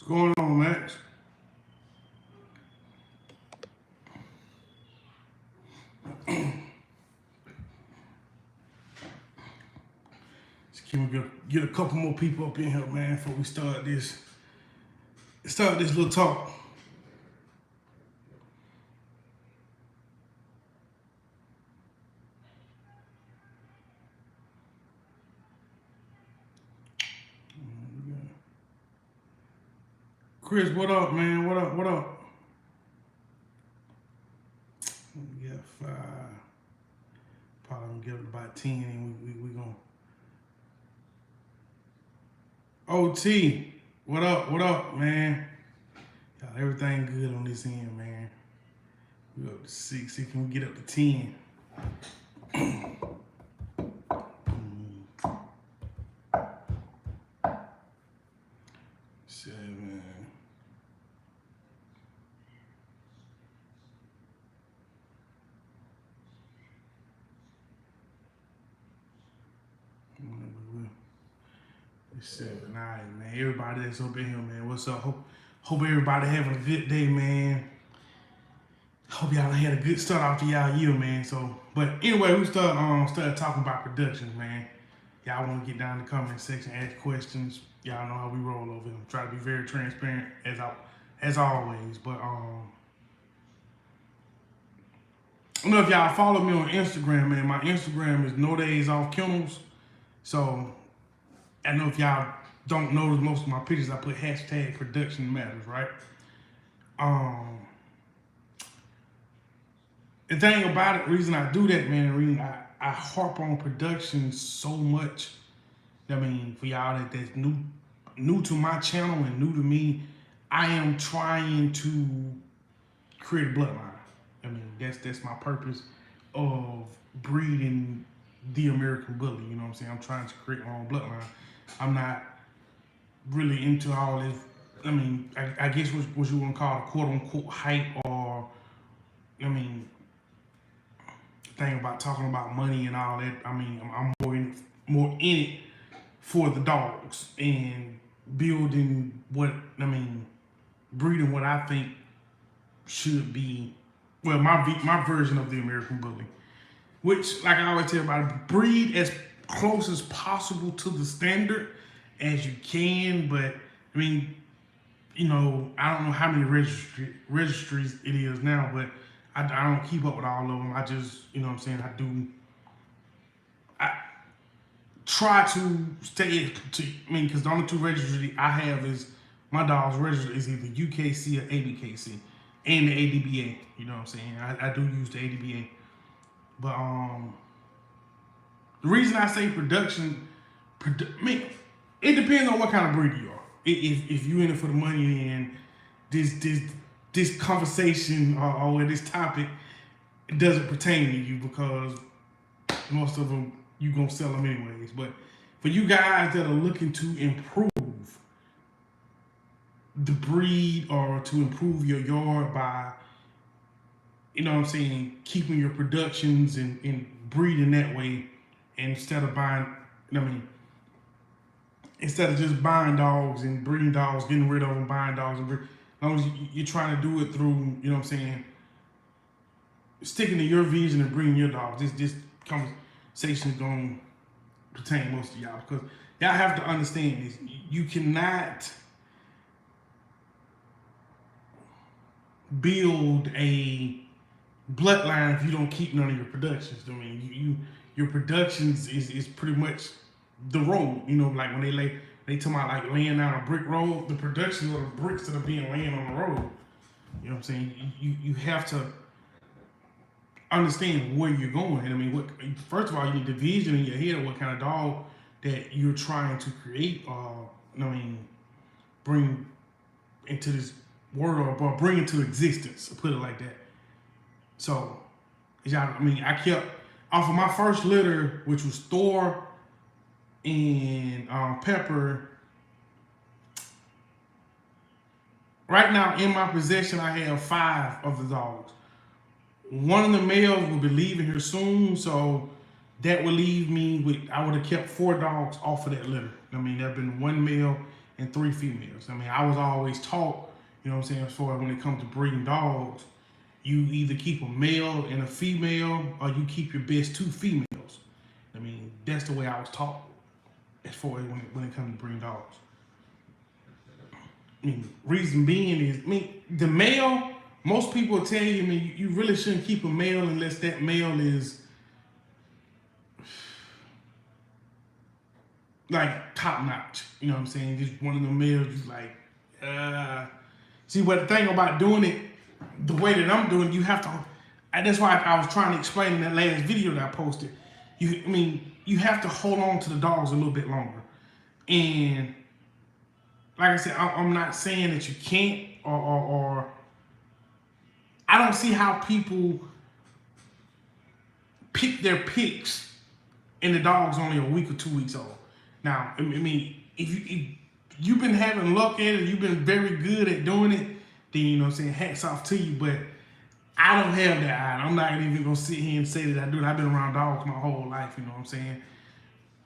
What's going on, Max? Can we get a couple more people up in here, man, before we start this little talk? Chris, what up, man? What up? What up? We got 5. Probably gonna get up to about 10, and we gonna. OT, what up? What up, man? Y'all, everything good on this end, man. We up to 6. See, can we get up to 10? 7. It's 7. All right, man. Everybody that's up in here, man. What's up? Hope everybody having a good day, man. Hope y'all had a good start off to y'all year, man. So, but anyway, we started talking about productions, man. Y'all want to get down in the comment section, ask questions. Y'all know how we roll over here. Try to be very transparent as always. But I don't know if y'all follow me on Instagram, man. My Instagram is No Days Off Kennels. So I know if y'all don't notice, most of my pictures I put hashtag production matters, right? The thing about it, the reason I do that, man, the reason I harp on production so much. I mean, for y'all that's new to my channel and new to me, I am trying to create a bloodline. I mean, that's my purpose of breeding the American bully. You know what I'm saying? I'm trying to create my own bloodline. I'm not really into all this. I mean, I guess what you want to call a quote unquote hype, or I mean, thing about talking about money and all that. I mean, I'm more in it for the dogs and building breeding what I think should be, well, my version of the American bully, which, like I always tell everybody, breed as close as possible to the standard as you can. But I mean, you know, I don't know how many registries it is now, but I don't keep up with all of them. I just, you know what I'm saying, I try to stay to, I mean, because the only 2 registries I have is my dog's registry is either UKC or ABKC, and the ADBA. You know what I'm saying? I do use the ADBA, but the reason I say production, I mean, it depends on what kind of breed you are. If you in it for the money, and this conversation or this topic, it doesn't pertain to you, because most of them you gonna sell them anyways. But for you guys that are looking to improve the breed or to improve your yard by, you know what I'm saying, keeping your productions and breeding that way, instead of buying, I mean, instead of just buying dogs and breeding dogs, getting rid of them, buying dogs and breeding, as long as you're trying to do it through, you know what I'm saying, sticking to your vision and bringing your dogs, this conversation is going to pertain most of y'all, because y'all have to understand this. You cannot build a bloodline if you don't keep none of your productions. I mean, your productions is pretty much the road. You know, like when they talk about like laying down a brick road, the productions are the bricks that are being laying on the road. You know what I'm saying? You have to understand where you're going. And I mean, first of all, you need the vision in your head of what kind of dog that you're trying to create, I mean, bring into this world, or bring into existence, put it like that. So, I mean, I kept, off of my first litter, which was Thor and Pepper. Right now in my possession, I have 5 of the dogs. One of the males will be leaving here soon, so that would leave me with, I would have kept 4 dogs off of that litter. I mean, there'd been 1 male and 3 females. I mean, I was always taught, you know what I'm saying, as far as when it comes to breeding dogs, you either keep a male and a female, or you keep your best 2 females. I mean, that's the way I was taught as far as when it comes to breeding dogs. I mean, reason being is, I mean, the male, most people will tell you, I mean, you really shouldn't keep a male unless that male is like top notch. You know what I'm saying? Just one of the males, just like, see, but the thing about doing it the way that I'm doing, you have to, that's why I was trying to explain in that last video that I posted. I mean, you have to hold on to the dogs a little bit longer. And like I said, I'm not saying that you can't, or I don't see how people pick their picks and the dog's only a week or 2 weeks old. Now, I mean, if you've been having luck at it, you've been very good at doing it, then, you know what I'm saying, hats off to you. But I don't have that eye. I'm not even gonna sit here and say that I do it. I've been around dogs my whole life, you know what I'm saying?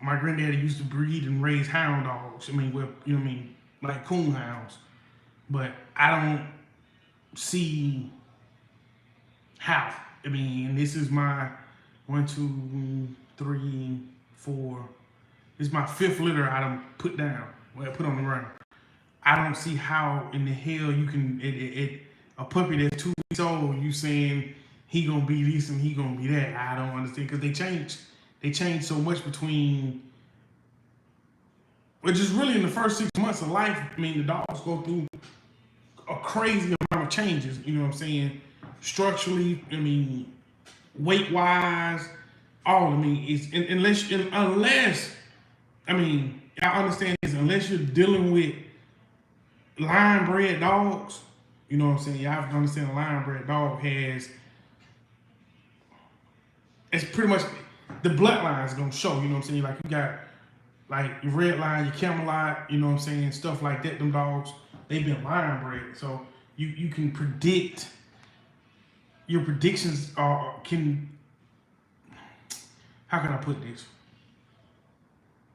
My granddaddy used to breed and raise hound dogs. I mean, well, you know what I mean, like coon hounds. But I don't see how. I mean, this is my 1, 2, 3, 4. This is my 5th litter I done put down. Well, put on the ground. I don't see how in the hell you can a puppy that's 2 weeks old, you saying he gonna be this and he gonna be that. I don't understand, because they change so much between, which is really in the first 6 months of life. I mean, the dogs go through a crazy amount of changes, you know what I'm saying? Structurally, I mean, weight wise, all. I mean, it's unless I mean, I understand this, unless you're dealing with line bred dogs, you know what I'm saying? You have to understand a line bred dog has, it's pretty much, the bloodline is gonna show, you know what I'm saying? Like, you got like your red line, your Camelot, you know what I'm saying? Stuff like that. Them dogs, they've been line bred. So you can predict, your predictions are, how can I put this?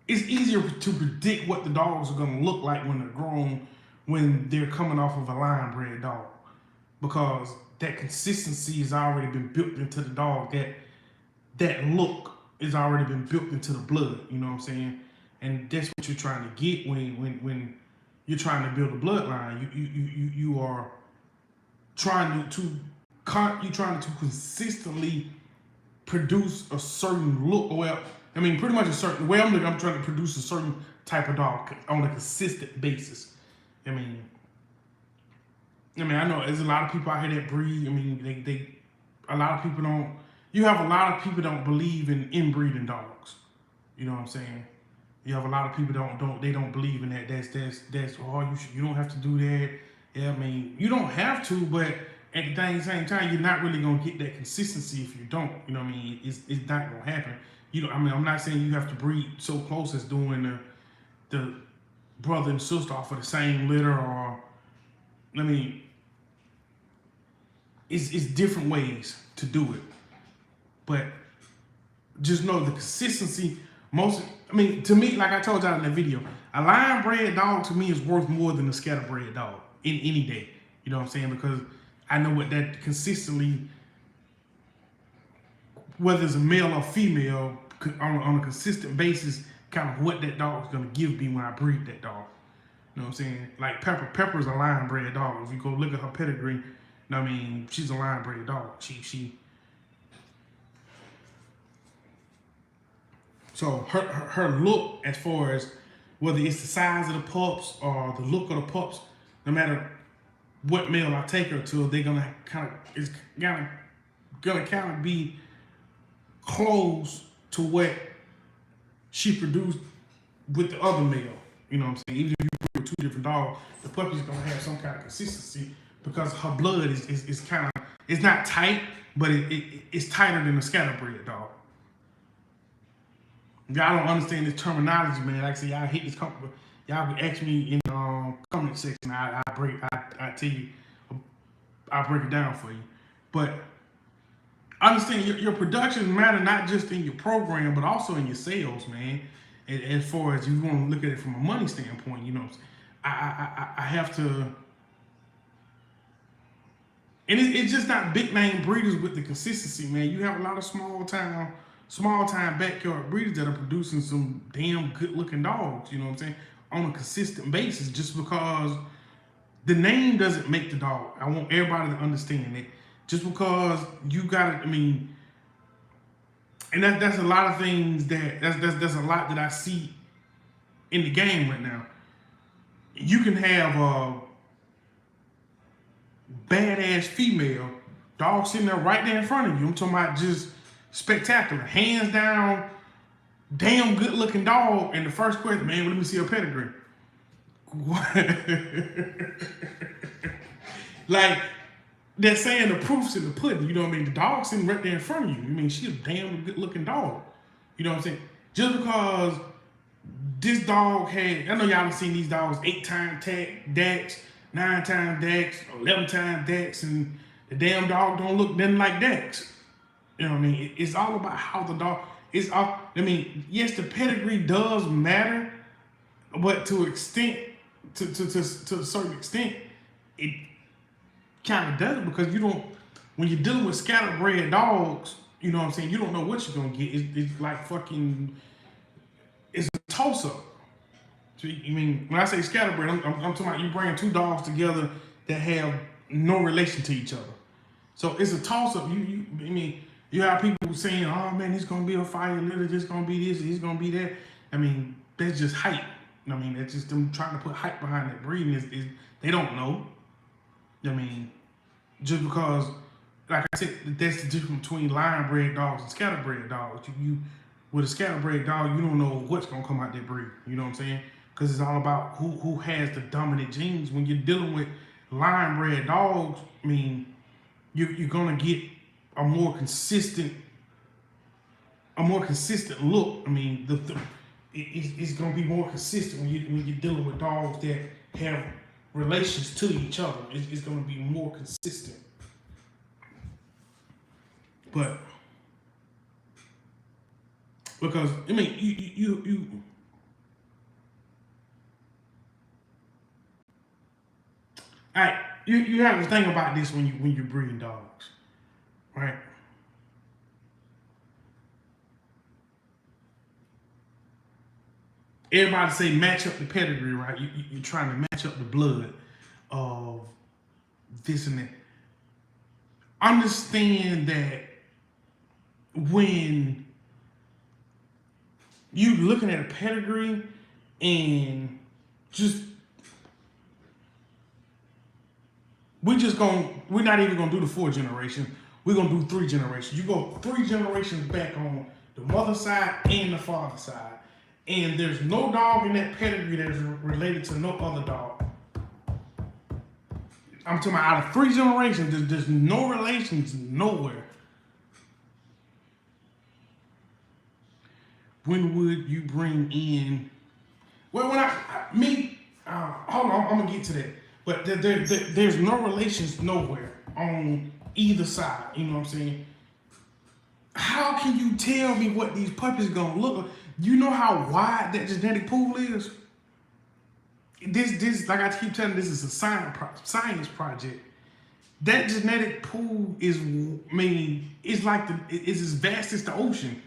It's easier to predict what the dogs are gonna look like when they're grown, when they're coming off of a line bred dog, because that consistency has already been built into the dog. That look has already been built into the blood, you know what I'm saying? And that's what you're trying to get when you're trying to build a bloodline. You are trying to consistently produce a certain look. Well, I mean, pretty much a certain way. I'm trying to produce a certain type of dog on a consistent basis. I mean, I know there's a lot of people out here that breed. I mean, a lot of people don't. You have a lot of people don't believe in inbreeding dogs. You know what I'm saying? You have a lot of people they don't believe in that. That's you don't have to do that. Yeah, I mean, you don't have to, but at the same time, you're not really gonna get that consistency if you don't. You know what I mean? It's not gonna happen. You know, I mean, I'm not saying you have to breed so close as doing the brother and sister off of the same litter, or, I mean, it's different ways to do it. But just know the consistency, I mean, to me, like I told y'all in that video, a line bred dog to me is worth more than a scatter bred dog in any day. You know what I'm saying? Because I know what that consistently, whether it's a male or female, on a consistent basis, kind of what that dog is going to give me when I breed that dog. You know what I'm saying? Like Pepper's a line bred dog. If you go look at her pedigree, you know what I mean, she's a line bred dog. So her look, as far as whether it's the size of the pups or the look of the pups, no matter what male I take her to, they're gonna kind of be close to what she produced with the other male. You know what I'm saying? Even if you put 2 different dogs, the puppy's gonna have some kind of consistency because her blood is kind of, it's not tight, but it's tighter than a scatterbred dog. Y'all don't understand this terminology, man. Like I said, y'all hate this company. Y'all can ask me in the comment section. I tell you, I'll break it down for you. But understand your production matter not just in your program, but also in your sales, man. As far as you want to look at it from a money standpoint, you know, I have to, and it's just not big name breeders with the consistency, man. You have a lot of small time backyard breeders that are producing some damn good looking dogs. You know what I'm saying? On a consistent basis, just because the name doesn't make the dog. I want everybody to understand it. Just because you got it, I mean, and that's a lot of things that's a lot that I see in the game right now. You can have a badass female dog sitting there right there in front of you. I'm talking about just spectacular, hands down, damn good looking dog. And the first question, man, let me see her pedigree. What? Like, they're saying the proof's in the pudding. You know what I mean? The dog's sitting right there in front of you. I mean, she's a damn good looking dog. You know what I'm saying? Just because this dog had, I know y'all have seen these dogs 8-time DAX, 9-time DAX, 11-time DAX, and the damn dog don't look nothing like DAX. You know what I mean? It's all about how the dog, it's all, I mean, yes, the pedigree does matter, but to a certain extent, it kind of does, because you don't, when you're dealing with scatterbred dogs, you know what I'm saying, you don't know what you're going to get. It's like fucking, it's a toss-up. So, I mean, when I say scatterbred, I'm talking about you bringing two dogs together that have no relation to each other. So it's a toss-up. I mean, you have people saying, oh man, it's going to be a fire litter, it's going to be this, it's going to be that. I mean, that's just hype. I mean, that's just them trying to put hype behind that breeding. They don't know. I mean, just because, like I said, that's the difference between line-bred dogs and scatterbred dogs. With a scatterbred dog, you don't know what's gonna come out that breed. You know what I'm saying? Because it's all about who has the dominant genes. When you're dealing with line-bred dogs, I mean, you're gonna get a more consistent look. I mean, it's gonna be more consistent when you're dealing with dogs that have relations to each other. It's gonna be more consistent. But because I mean, you have to think about this when you're breeding dogs, right? Everybody say match up the pedigree, right? You're trying to match up the blood of this and that. Understand that when you looking at a pedigree and just we're not even gonna do the 4 generations. We're gonna do 3 generations. You go 3 generations back on the mother side and the father side, and there's no dog in that pedigree that is related to no other dog. I'm talking about out of 3 generations, there's no relations nowhere. When would you bring in? Well, hold on, I'm gonna get to that. But there's no relations nowhere on either side. You know what I'm saying? How can you tell me what these puppies are gonna look like? You know how wide that genetic pool is? This like I keep telling you, this is a science project. That genetic pool is, I mean, it's as vast as the ocean.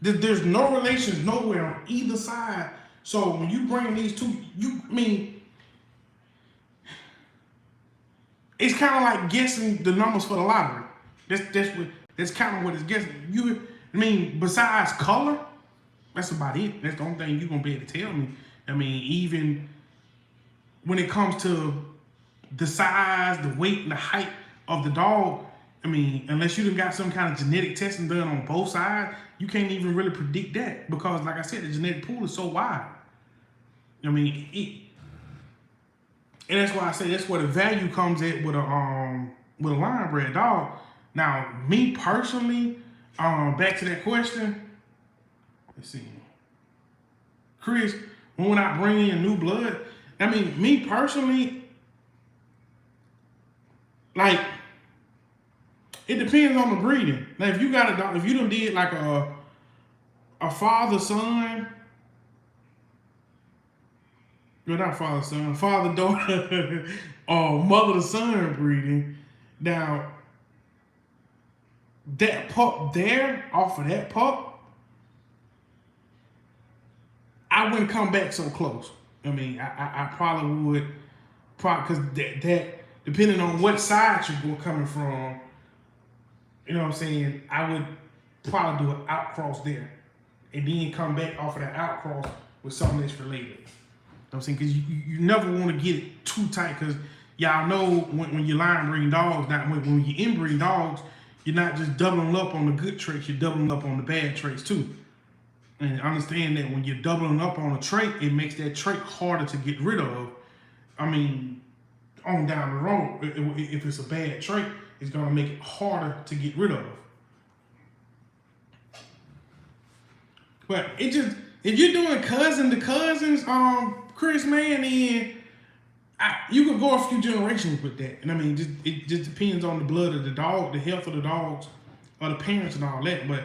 There's no relations nowhere on either side. So when you bring these two, it's kind of like guessing the numbers for the lottery. That's kind of what it's guessing. Besides color, that's about it. That's the only thing you're gonna be able to tell me. I mean, even when it comes to the size, the weight, and the height of the dog, I mean, unless you done got some kind of genetic testing done on both sides, you can't even really predict that, because, like I said, the genetic pool is so wide. I mean, and that's why I say that's where the value comes at with a line bred dog. Now, me personally, back to that question. Let's see, Chris, when we're not bringing in new blood, I mean, me personally, like, it depends on the breeding. Now, if you got a dog, if you done did like a father-son, well, not father son, father daughter, or mother to son breeding. Now that pup there, off of that pup, I wouldn't come back so close. I mean, I probably would, probably because that depending on what side you're coming from, you know what I'm saying, I would probably do an outcross there, and then come back off of that outcross with something that's related. You know what I'm saying? Because you never want to get it too tight, because y'all know when you're line breeding dogs, not when you're inbreeding dogs, you're not just doubling up on the good traits, you're doubling up on the bad traits too. And understand that when you're doubling up on a trait, it makes that trait harder to get rid of. I mean, on down the road, if it's a bad trait, it's gonna make it harder to get rid of. But it just, if you're doing cousin to cousins, Chris, man, then you could go a few generations with that. And I mean, it just depends on the blood of the dog, the health of the dogs, or the parents and all that. But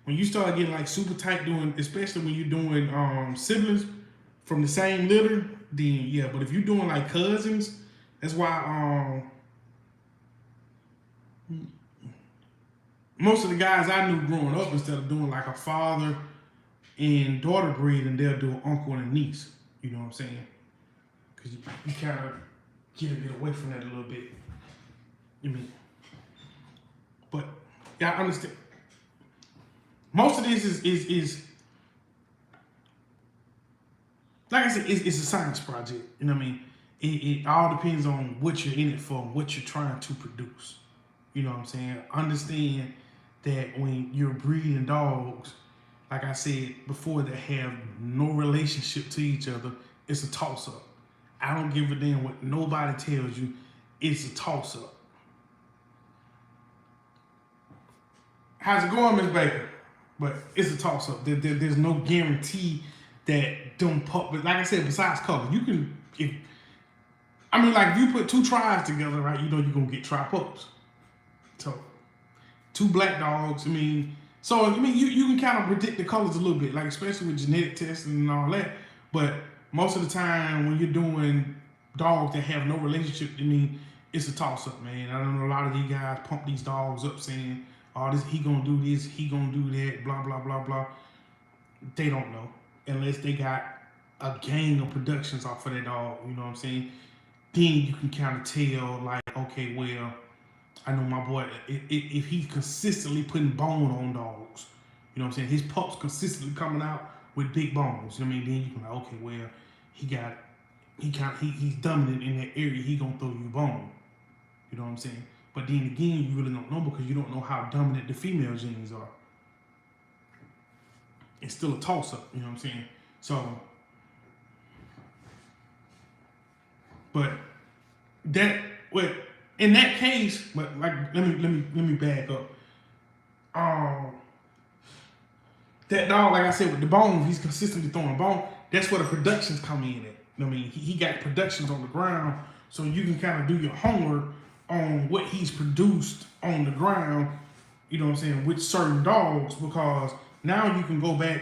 when you start getting like super tight doing, especially when you're doing siblings from the same litter, then yeah. But if you're doing like cousins, that's why most of the guys I knew growing up, instead of doing like a father and daughter breed, and they'll do an uncle and a niece. You know what I'm saying? Because you kind of get away from that a little bit. You mean? But yeah, I understand. Most of this is like I said, it's a science project. You know what I mean? It all depends on what you're in it for, what you're trying to produce. You know what I'm saying? Understand that when you're breeding dogs, like I said before, that have no relationship to each other, it's a toss-up. I don't give a damn what nobody tells you. It's a toss-up. How's it going, Miss Baker? But it's a toss-up. There's no guarantee that them pup, but like I said, besides color, you can, if you put two tribes together, right, you know you're gonna get tri-pups. So two black dogs, you can kind of predict the colors a little bit, like especially with genetic testing and all that. But most of the time when you're doing dogs that have no relationship, it's a toss-up, man. I know a lot of these guys pump these dogs up saying, oh, this, he gonna do this, he gonna do that, blah, blah, blah, blah. They don't know, unless they got a gang of productions off of that dog, you know what I'm saying? Then you can kind of tell, like, okay, well, I know my boy, if he's consistently putting bone on dogs, you know what I'm saying? His pups consistently coming out with big bones, you know what I mean? Then you can like, okay, well, he's dominant in that area, he gonna throw you a bone, you know what I'm saying? But then again, you really don't know, because you don't know how dominant the female genes are. It's still a toss-up, you know what I'm saying? So, but that, well, in that case, but like, let me back up. That dog, like I said, with the bones, he's consistently throwing bone. That's where the productions come in at. I mean, he got productions on the ground, so you can kind of do your homework on what he's produced on the ground, you know what I'm saying, with certain dogs, because now you can go back.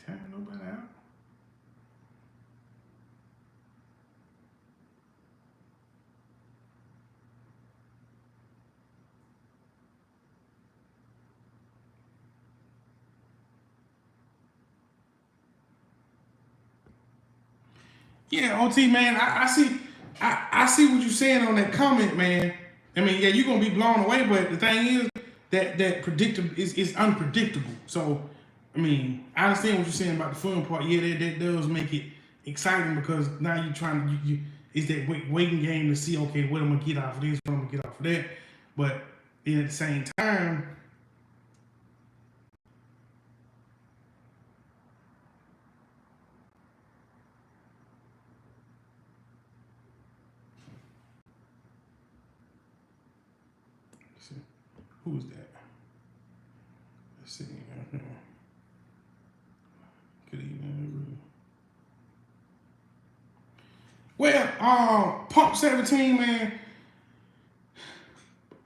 Tearing nobody out. Yeah, OT, man, I see what you're saying on that comment, man. I mean, yeah, you're gonna be blown away, but the thing is that predictable is unpredictable. So, I mean, I understand what you're saying about the fun part. Yeah, that does make it exciting, because now you're trying to it's that waiting game to see, okay, what I'm gonna get off of this, what I'm gonna get off of that. But then at the same time, let's see, who is that? Let's see. Pump 17, man.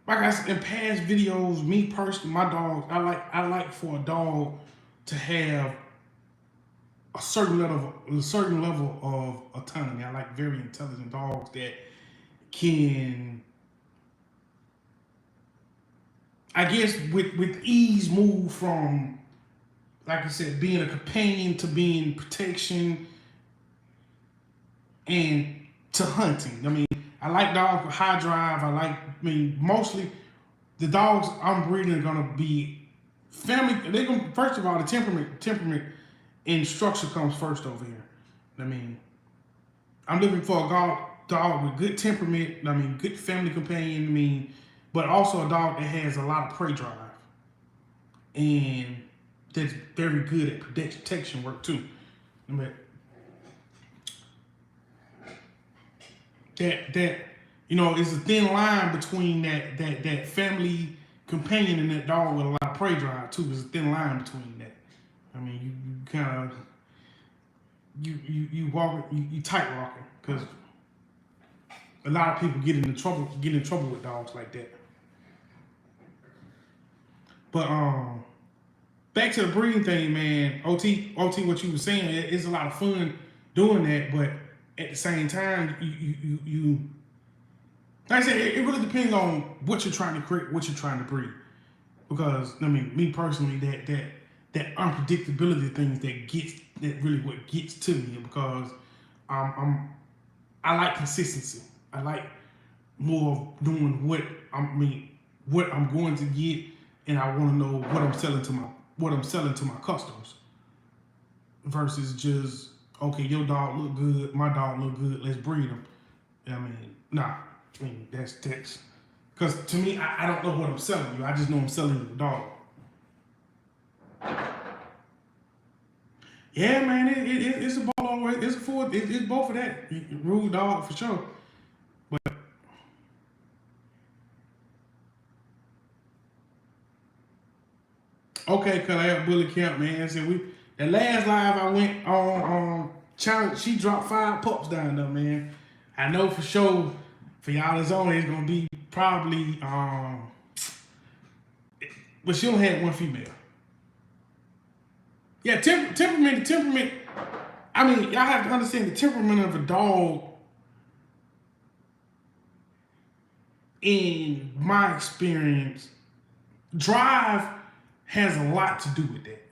Like I said in past videos, me personally, my dog, I like for a dog to have a certain level of autonomy. I like very intelligent dogs that can, I guess, with ease move from, like I said, being a companion to being protection and to hunting. I mean, I like dogs with high drive. Mostly the dogs I'm breeding are gonna be family. They're gonna, first of all, the temperament and structure comes first over here. I mean, I'm looking for a dog with good temperament. I mean, good family companion. I mean, but also a dog that has a lot of prey drive and that's very good at protection work too. I mean, that it's a thin line between that family companion and that dog with a lot of prey drive too. There's a thin line between that. I mean, you kind of you tight walking because a lot of people get in trouble with dogs like that. But back to the breeding thing, man. OT, what you were saying, it's a lot of fun doing that, but at the same time, you like I said, it really depends on what you're trying to create, what you're trying to breed. Because I mean, me personally, that unpredictability of things that really what gets to me, because I like consistency. I like more of doing what I'm going to get, and I want to know what I'm selling to my customers, versus just, okay, your dog look good, my dog look good, let's breed them. I mean, nah. I mean, that's because to me, I don't know what I'm selling you. I just know I'm selling you a dog. Yeah, man, it's a ball all the way. It's a full. It's both of that. Rude dog for sure. But okay, cause I have bully camp, man. So the last live I went on, challenge, she dropped 5 pups down there, man. I know for sure for y'all that's on, it's gonna be probably but she only had 1 female. Yeah, temperament. I mean, y'all have to understand the temperament of a dog. In my experience, drive has a lot to do with that.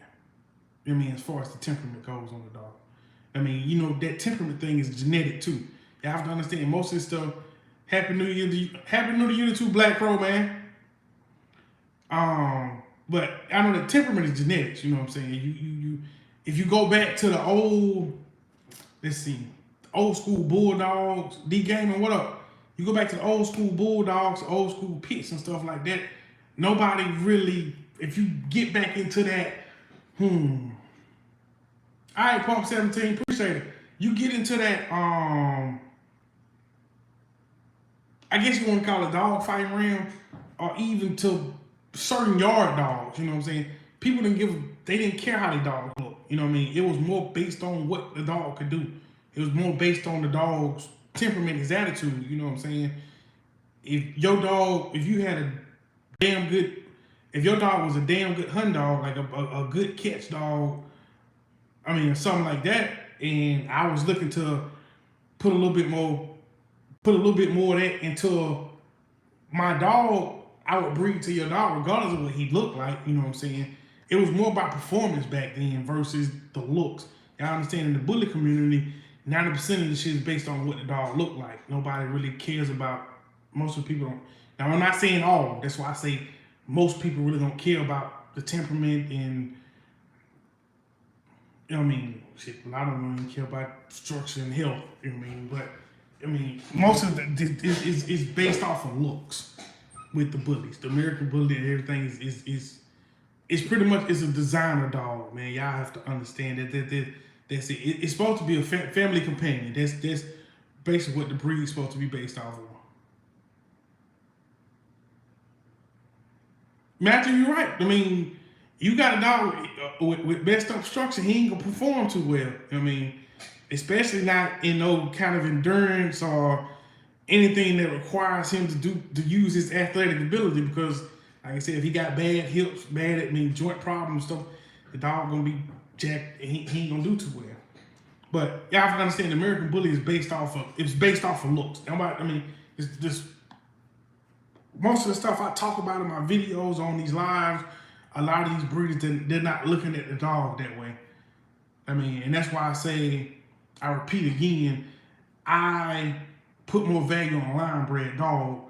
I mean, as far as the temperament goes on the dog. I mean, that temperament thing is genetic too. You have to understand most of this stuff. Happy New Year to you too, Black Crow, man. But I know the temperament is genetics. You know what I'm saying? You if you go back to the old, old school bulldogs, D Game and what up? You go back to the old school bulldogs, old school pits and stuff like that. Nobody really, if you get back into that, all right, Pump 17, appreciate it. You get into that, I guess you want to call it dog fighting realm, or even to certain yard dogs, you know what I'm saying? People they didn't care how the dog looked, you know what I mean? It was more based on what the dog could do. It was more based on the dog's temperament, his attitude, you know what I'm saying? If your dog was a damn good hunt dog, like a good catch dog, I mean, something like that, and I was looking to put a little bit more of that into my dog, I would breed to your dog regardless of what he looked like, you know what I'm saying? It was more about performance back then versus the looks. Y'all understand, in the bully community, 90% of the shit is based on what the dog looked like. Nobody really cares about, most of the people don't. Now, I'm not saying all, that's why I say most people really don't care about the temperament and, you know what I mean? Shit, a lot of them don't even care about structure and health, you know what I mean? But, I mean, most of it is based off of looks with the bullies. The American bully and everything is pretty much, it's a designer dog, man. Y'all have to understand that's it. It's supposed to be a family companion. That's basically what the breed is supposed to be based off of. Matthew, you're right. I mean, you got a dog with messed up structure, he ain't gonna perform too well. I mean, especially not in no kind of endurance or anything that requires him to use his athletic ability. Because, like I said, if he got bad hips, joint problems, stuff, the dog gonna be jacked and he ain't gonna do too well. But y'all have to understand, the American Bully is based off of looks. It's just most of the stuff I talk about in my videos on these lives. A lot of these breeders, they're not looking at the dog that way. And that's why I repeat again, I put more value on a line bred dog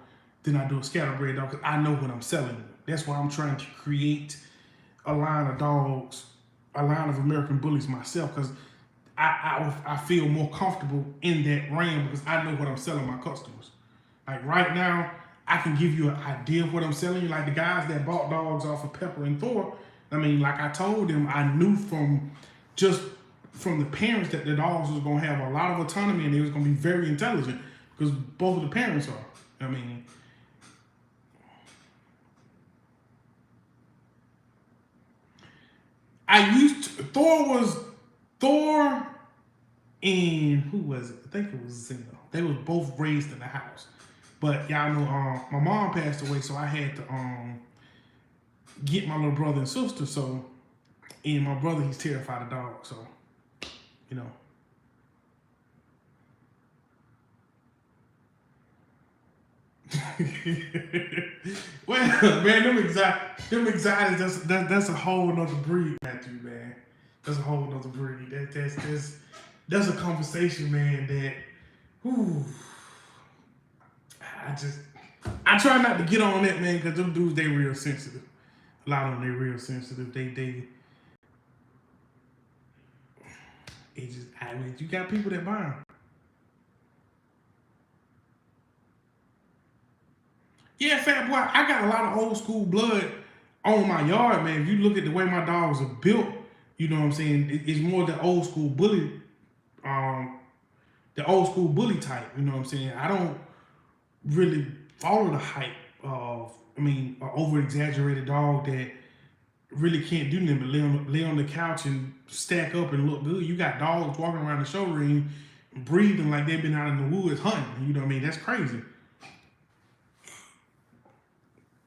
than I do a scatter bred dog, because I know what I'm selling. That's why I'm trying to create a line of dogs, a line of American Bullies myself, because I feel more comfortable in that realm because I know what I'm selling my customers. Like right now, I can give you an idea of what I'm selling you. Like the guys that bought dogs off of Pepper and Thor, like I told them, I knew from the parents that the dogs was gonna have a lot of autonomy and they was gonna be very intelligent, because both of the parents are. Thor and who was it? I think it was Zeno. They was both raised in the house. But y'all know my mom passed away, so I had to get my little brother and sister. So, and my brother, he's terrified of dogs. So, you know. Well, man, them exotics, that's a whole nother breed, Matthew, man. That's a whole nother breed. That's a conversation, man, that, whew, I try not to get on that, man, because them dudes, they real sensitive. A lot of them, they real sensitive. You got people that buy them. Yeah, fat boy, I got a lot of old school blood on my yard, man. If you look at the way my dogs are built, you know what I'm saying? It's more the old school bully, type. You know what I'm saying? I don't really follow the hype of, an over exaggerated dog that really can't do nothing but lay on the couch and stack up and look good. You got dogs walking around the show ring, breathing like they've been out in the woods hunting. You know what I mean? That's crazy.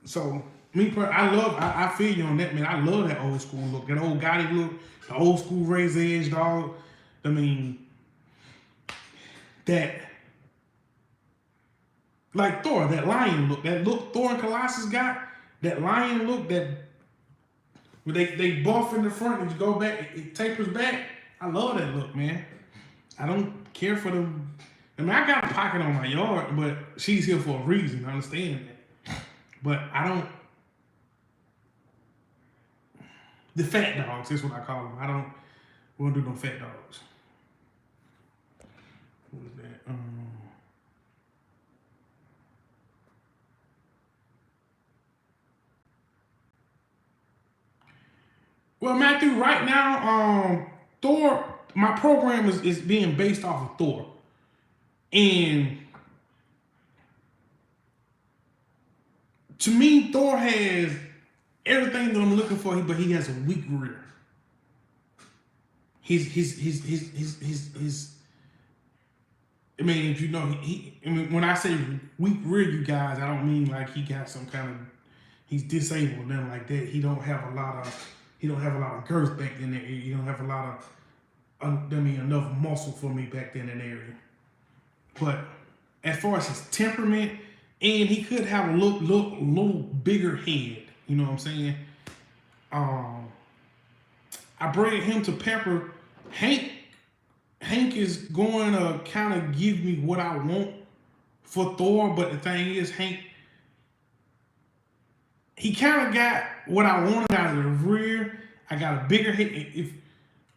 So I feel you on that, man. I love that old school look, that old Gotti look, the old school razor edge dog. That, like Thor, that lion look, Thor and Colossus got, that lion look, that they buff in the front and you go back, it tapers back. I love that look, man. I don't care for them. I got a pocket on my yard, but she's here for a reason. I understand that. But I don't. The fat dogs, that's what I call them. We don't do no fat dogs. What was that? Well, Matthew, right now, Thor, my program is being based off of Thor. And to me, Thor has everything that I'm looking for, but he has a weak rear. If you know, when I say weak rear, you guys, I don't mean like he got some kind of, he's disabled, nothing like that. He don't have a lot of girth back in there. He don't have a lot of, enough muscle for me back then in that area. But as far as his temperament, and he could have a little bigger head. You know what I'm saying? I bred him to Pepper. Hank is going to kind of give me what I want for Thor, but the thing is, Hank, he kind of got what I wanted out of the rear. I got a bigger head.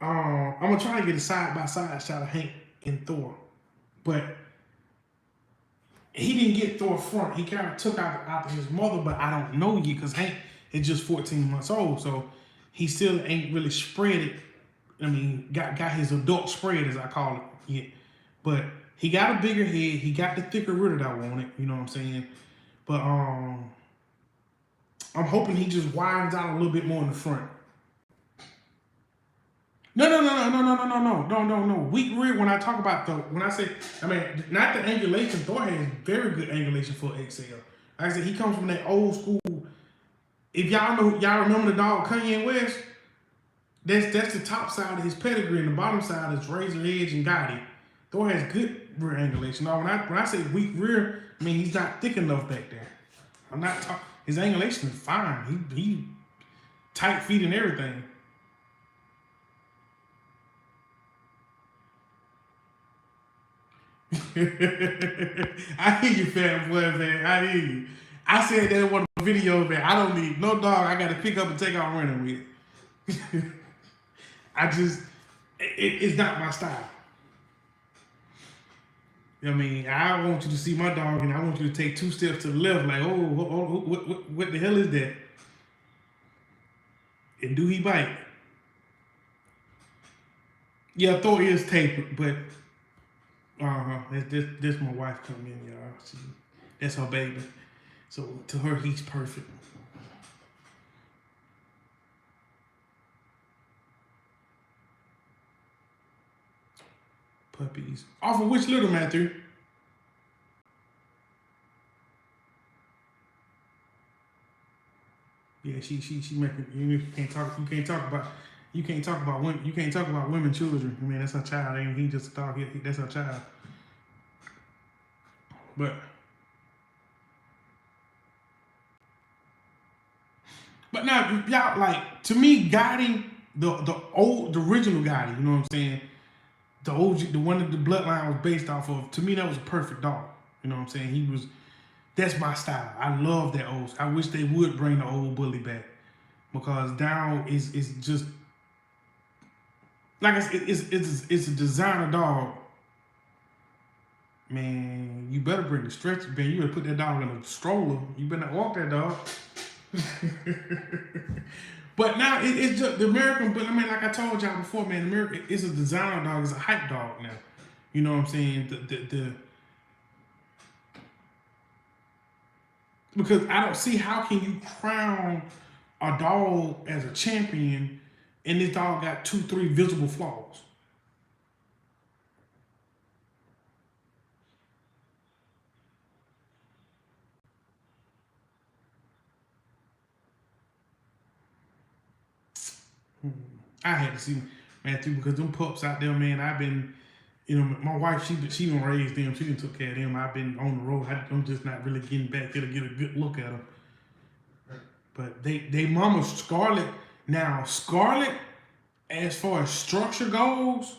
I'm gonna try to get a side-by-side shot of Hank and Thor, but he didn't get Thor front. He kind of took out his mother, but I don't know yet because Hank is just 14 months old, so he still ain't really spread it. Got his adult spread, as I call it, yet. But he got a bigger head. He got the thicker rear that I wanted. You know what I'm saying? But I'm hoping he just widens out a little bit more in the front. No. Weak rear. When I talk about when I say, I mean, not the angulation. Thor has very good angulation for XL. Like I said, he comes from that old school. If y'all remember the dog Kanye West. That's the top side of his pedigree, and the bottom side is razor edge and Gotti. Thor has good rear angulation. Now, when I say weak rear, I mean he's not thick enough back there. I'm not talking. His angulation is fine. He tight feet and everything. I hear you, fat boy, man. I hear you. I said that in one of the videos, man. I don't need no dog. I got to pick up and take out running with it. It's not my style. I mean, I want you to see my dog, and I want you to take 2 steps to the left, like, what the hell is that? And do he bite? Yeah, Thor is tapered, but this my wife come in, y'all. That's her baby. So to her, he's perfect. Puppies. Off of which little, Matthew? Yeah, she making. You can't talk about women. You can't talk about women children. I mean, that's her child. Ain't he just a dog? That's her child. But now, y'all, like, to me, Gotti, the original Gotti, you know what I'm saying? The OG, the one that the bloodline was based off of. To me, that was a perfect dog. You know what I'm saying? That's my style. I love that old. I wish they would bring the old bully back, because Down is just like it's a designer dog. Man, you better bring the stretcher, man. You better put that dog in a stroller. You better not walk that dog. But now it's just the American. But I mean, like I told y'all before, man, America is a designer dog. It's a hype dog now. You know what I'm saying? Because I don't see how can you crown a dog as a champion and this dog got 2-3 visible flaws. I had to see Matthew, because them pups out there, man. I've been, my wife, she done raised them. She done took care of them. I've been on the road. I'm just not really getting back there to get a good look at them. But they mama Scarlet. Now Scarlet, as far as structure goes,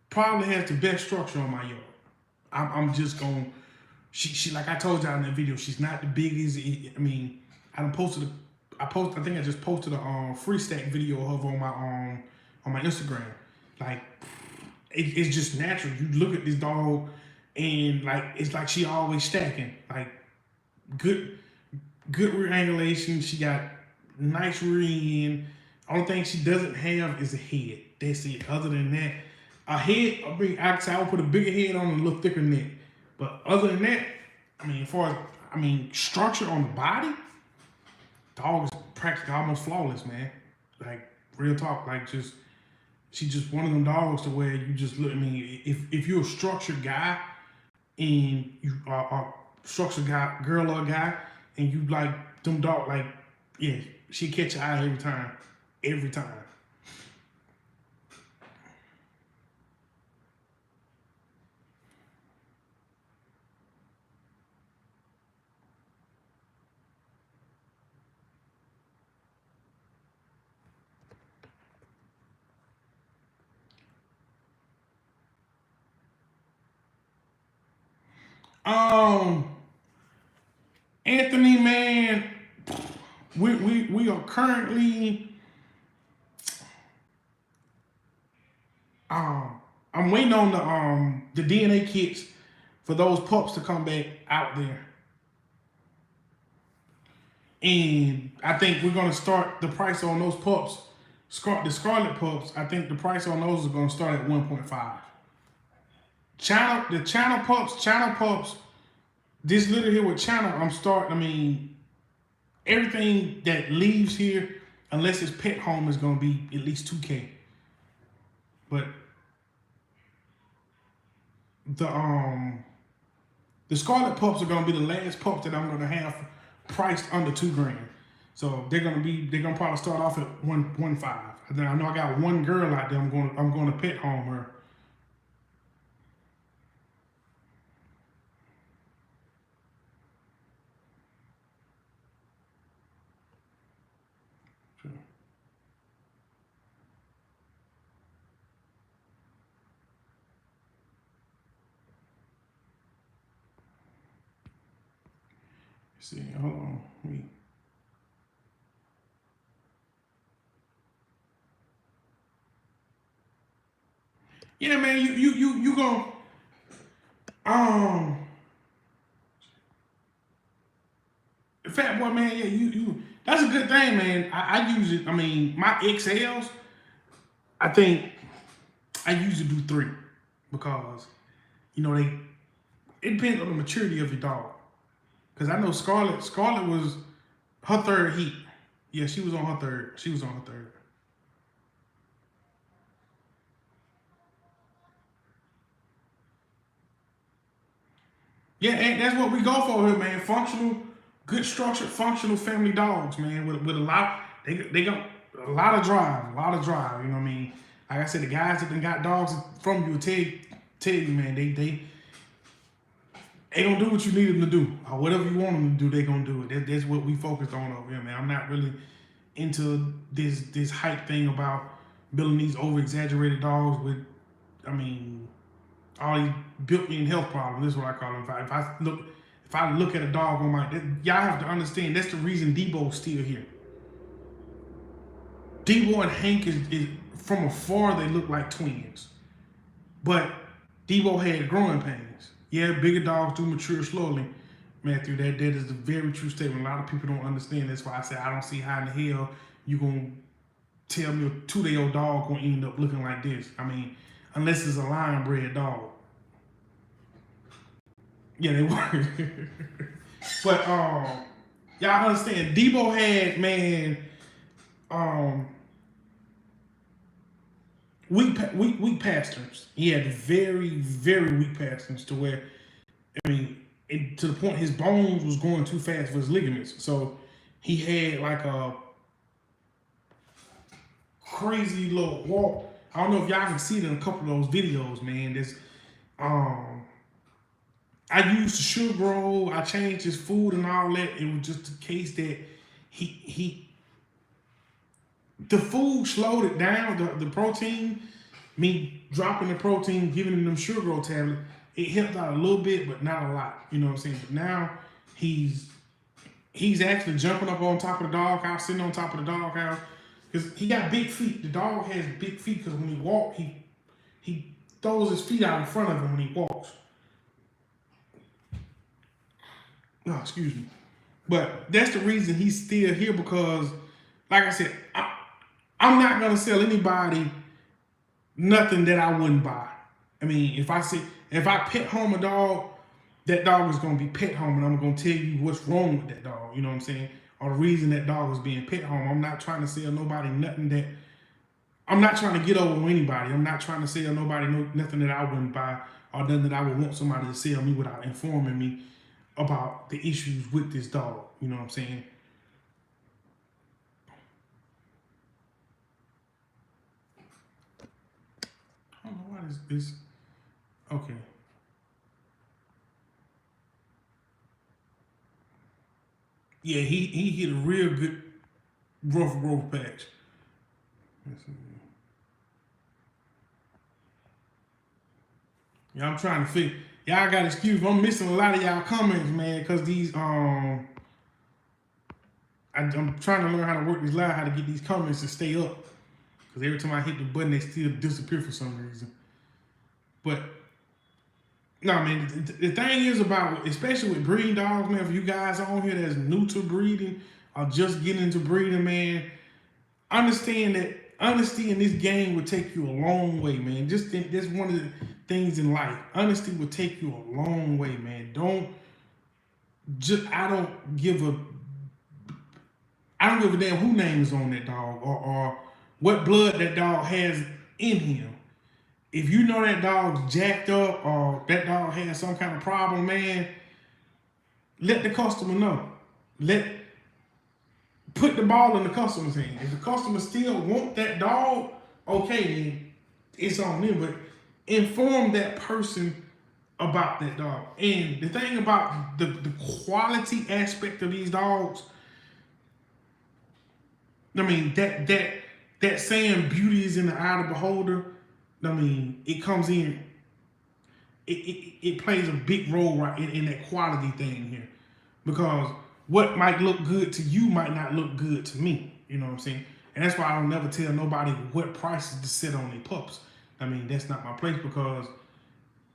probably has the best structure on my yard. I'm just going. She like I told y'all in that video. She's not the biggest. I mean, I think I just posted a free stack video of her on my Instagram. Like, it's just natural. You look at this dog, and like it's like she always stacking. Like, good rear angulation. She got nice rear end. Only thing she doesn't have is a head. That's it. Other than that, a head. I would put a bigger head on and a little thicker neck. But other than that, I mean, as far as structure on the body, dog is practically almost flawless, man. Like, real talk. Like, she's just one of them dogs to where you just look. I mean, if you're a structured guy and you are a structured guy, girl or guy, and you like them dog, like, yeah, she catch your eye every time. Every time. Anthony, man, we are currently I'm waiting on the DNA kits for those pups to come back out there. And I think we're gonna start the price on those pups, the Scarlet pups. I think the price on those is gonna start at 1.5. Channel pups. This litter here with channel, everything that leaves here, unless it's pet home, is gonna be at least $2K. But the the Scarlet pups are gonna be the last pups that I'm gonna have priced under $2 grand. So they're gonna probably start off at 1.5. And then I know I got one girl out there. I'm going to pet home her. Sure. Let's see, hold on. Yeah, man, you gonna fat boy, man. Yeah, you. That's a good thing, man. I use it. I mean, my XLs. I think I usually do 3 because you know it depends on the maturity of your dog. Because I know Scarlet was her 3rd heat. Yeah, she was on her 3rd. She was on her 3rd. Yeah, and that's what we go for here, man. Functional, good structured, functional family dogs, man. With a lot, they got a lot of drive, a lot of drive. You know what I mean? Like I said, the guys that done got dogs from you will tell you, man, they gonna do what you need them to do, or whatever you want them to do. They gonna do it. That's what we focused on over here, man. I'm not really into this hype thing about building these over exaggerated dogs with, I mean, all these built-in health problems. This is what I call them. If I look at a dog on my, y'all have to understand that's the reason Debo's still here. Debo and Hank is from afar they look like twins, but Debo had growing pains. Yeah, bigger dogs do mature slowly, Matthew. That is a very true statement. A lot of people don't understand. That's why I say I don't see how in the hell you gonna tell me a 2-day-old dog gonna end up looking like this. I mean, unless it's a lion bred dog. Yeah, they were. But y'all understand, Debo had, man, weak pasterns. He had very, very weak pasterns to where, I mean, to the point his bones was going too fast for his ligaments. So he had like a crazy little walk. I don't know if y'all can see it in a couple of those videos, man. There's I used the sugar roll, I changed his food and all that. It was just a case that the food slowed it down, the protein, me dropping the protein, giving him them sugar roll tablets, it helped out a little bit, but not a lot. You know what I'm saying? But now he's actually jumping up on top of the doghouse, sitting on top of the doghouse. Because he got big feet. The dog has big feet because when he walks, he throws his feet out in front of him when he walks. Oh, excuse me. But that's the reason he's still here because, like I said, I'm not going to sell anybody nothing that I wouldn't buy. I mean, if I pet home a dog, that dog is going to be pet home and I'm going to tell you what's wrong with that dog. You know what I'm saying? Or the reason that dog is being pet home. I'm not trying to sell nobody nothing that, I'm not trying to get over with anybody. I'm not trying to sell nobody nothing that I wouldn't buy or nothing that I would want somebody to sell me without informing me about the issues with this dog. You know what I'm saying? I don't know why this okay. Yeah, he hit a real good rough growth patch. Yeah, I'm trying to figure. Y'all got excuse. I'm missing a lot of y'all comments, man, because these I'm trying to learn how to work this live, how to get these comments to stay up. Because every time I hit the button, they still disappear for some reason. But no, man, the thing is about, especially with breeding dogs, man, for you guys on here that's new to breeding or just getting into breeding, man, understand this game will take you a long way, man. That's one of the things in life. Honesty will take you a long way, man. I don't give a damn who name is on that dog or what blood that dog has in him. if you know that dog's jacked up or that dog has some kind of problem, man, let the customer know. Put the ball in the customer's hand. If the customer still want that dog, okay, then it's on them. But inform that person about that dog. And the thing about the quality aspect of these dogs, I mean, that saying beauty is in the eye of the beholder, I mean, it comes in, it plays a big role right in that quality thing here. Because what might look good to you might not look good to me. You know what I'm saying? And that's why I don't never tell nobody what prices to set on their pups. I mean, that's not my place, because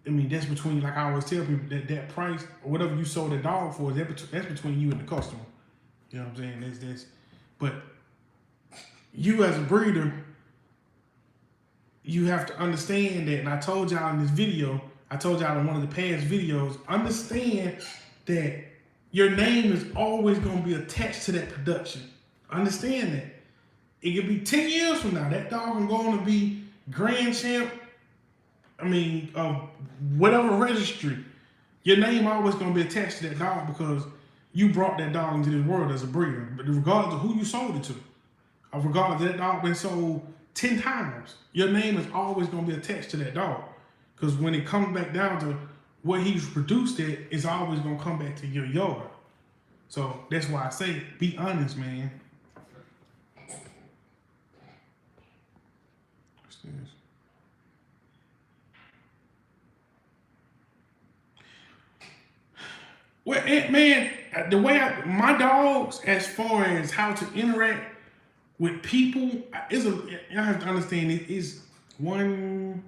I mean, that's between, like I always tell people, that price or whatever you sold the dog for, that's between you and the customer. You know what I'm saying? That's but you as a breeder, you have to understand that, and I told y'all in this video, I told y'all in one of the past videos, understand that your name is always going to be attached to that production. Understand that. It could be 10 years from now, that dog is going to be grand champ, I mean, whatever registry. Your name always going to be attached to that dog because you brought that dog into this world as a breeder. But regardless of who you sold it to, or regardless of that dog been sold 10 times, your name is always going to be attached to that dog. Because when it comes back down to what he's produced at, it's always going to come back to your yard. So that's why I say, be honest, man. What's this? Well, man, the way my dogs, as far as how to interact with people, I have to understand it is one.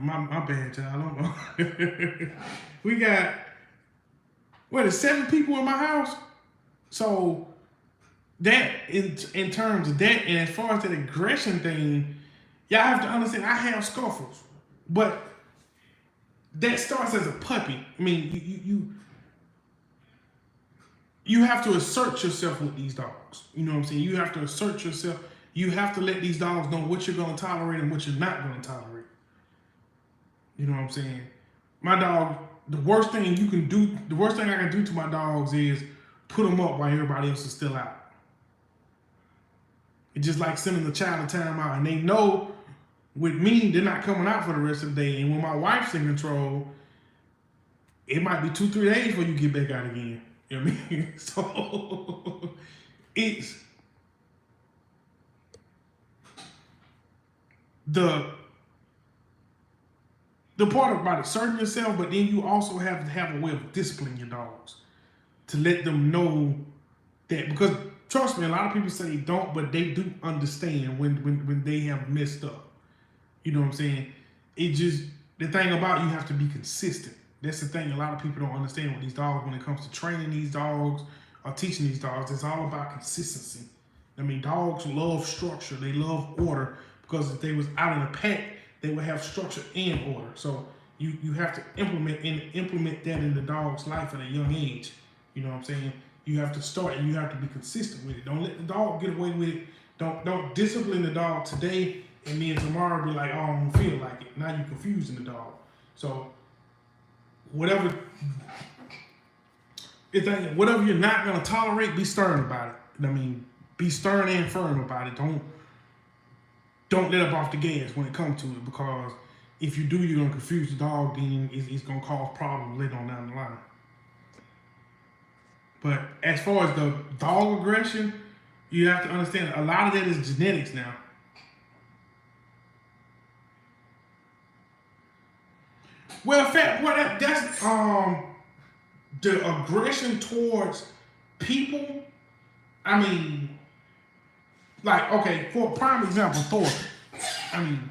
My bad, child. I don't know. We got, there's 7 people in my house. So that in terms of that, and as far as that aggression thing, y'all have to understand I have scuffles. But that starts as a puppy. I mean, you have to assert yourself with these dogs. You know what I'm saying? You have to assert yourself. You have to let these dogs know what you're going to tolerate and what you're not going to tolerate. You know what I'm saying? My dog, the worst thing I can do to my dogs is put them up while everybody else is still out. It's just like sending a child to timeout, and they know with me, they're not coming out for the rest of the day. And when my wife's in control, it might be 2-3 days before you get back out again. You know what I mean? So it's the part about asserting yourself, but then you also have to have a way of disciplining your dogs to let them know that, because trust me, a lot of people say don't, but they do understand when they have messed up. You know what I'm saying? The thing about, you have to be consistent. That's the thing a lot of people don't understand with these dogs when it comes to training these dogs or teaching these dogs. It's all about consistency. I mean, dogs love structure. They love order, because if they was out in a pack, they would have structure and order. So you have to implement that in the dog's life at a young age. You know what I'm saying? You have to start, and you have to be consistent with it. Don't let the dog get away with it. Don't discipline the dog today and then tomorrow be like, oh, I don't feel like it. Now you're confusing the dog. So whatever you're not gonna tolerate, be stern about it. I mean, be stern and firm about it. Don't let up off the gas when it comes to it, because if you do, you're gonna confuse the dog. Then it's gonna cause problems later on down the line. But as far as the dog aggression, you have to understand a lot of that is genetics now. Well, that's the aggression towards people. I mean, like, okay, for a prime example, Thor. I mean,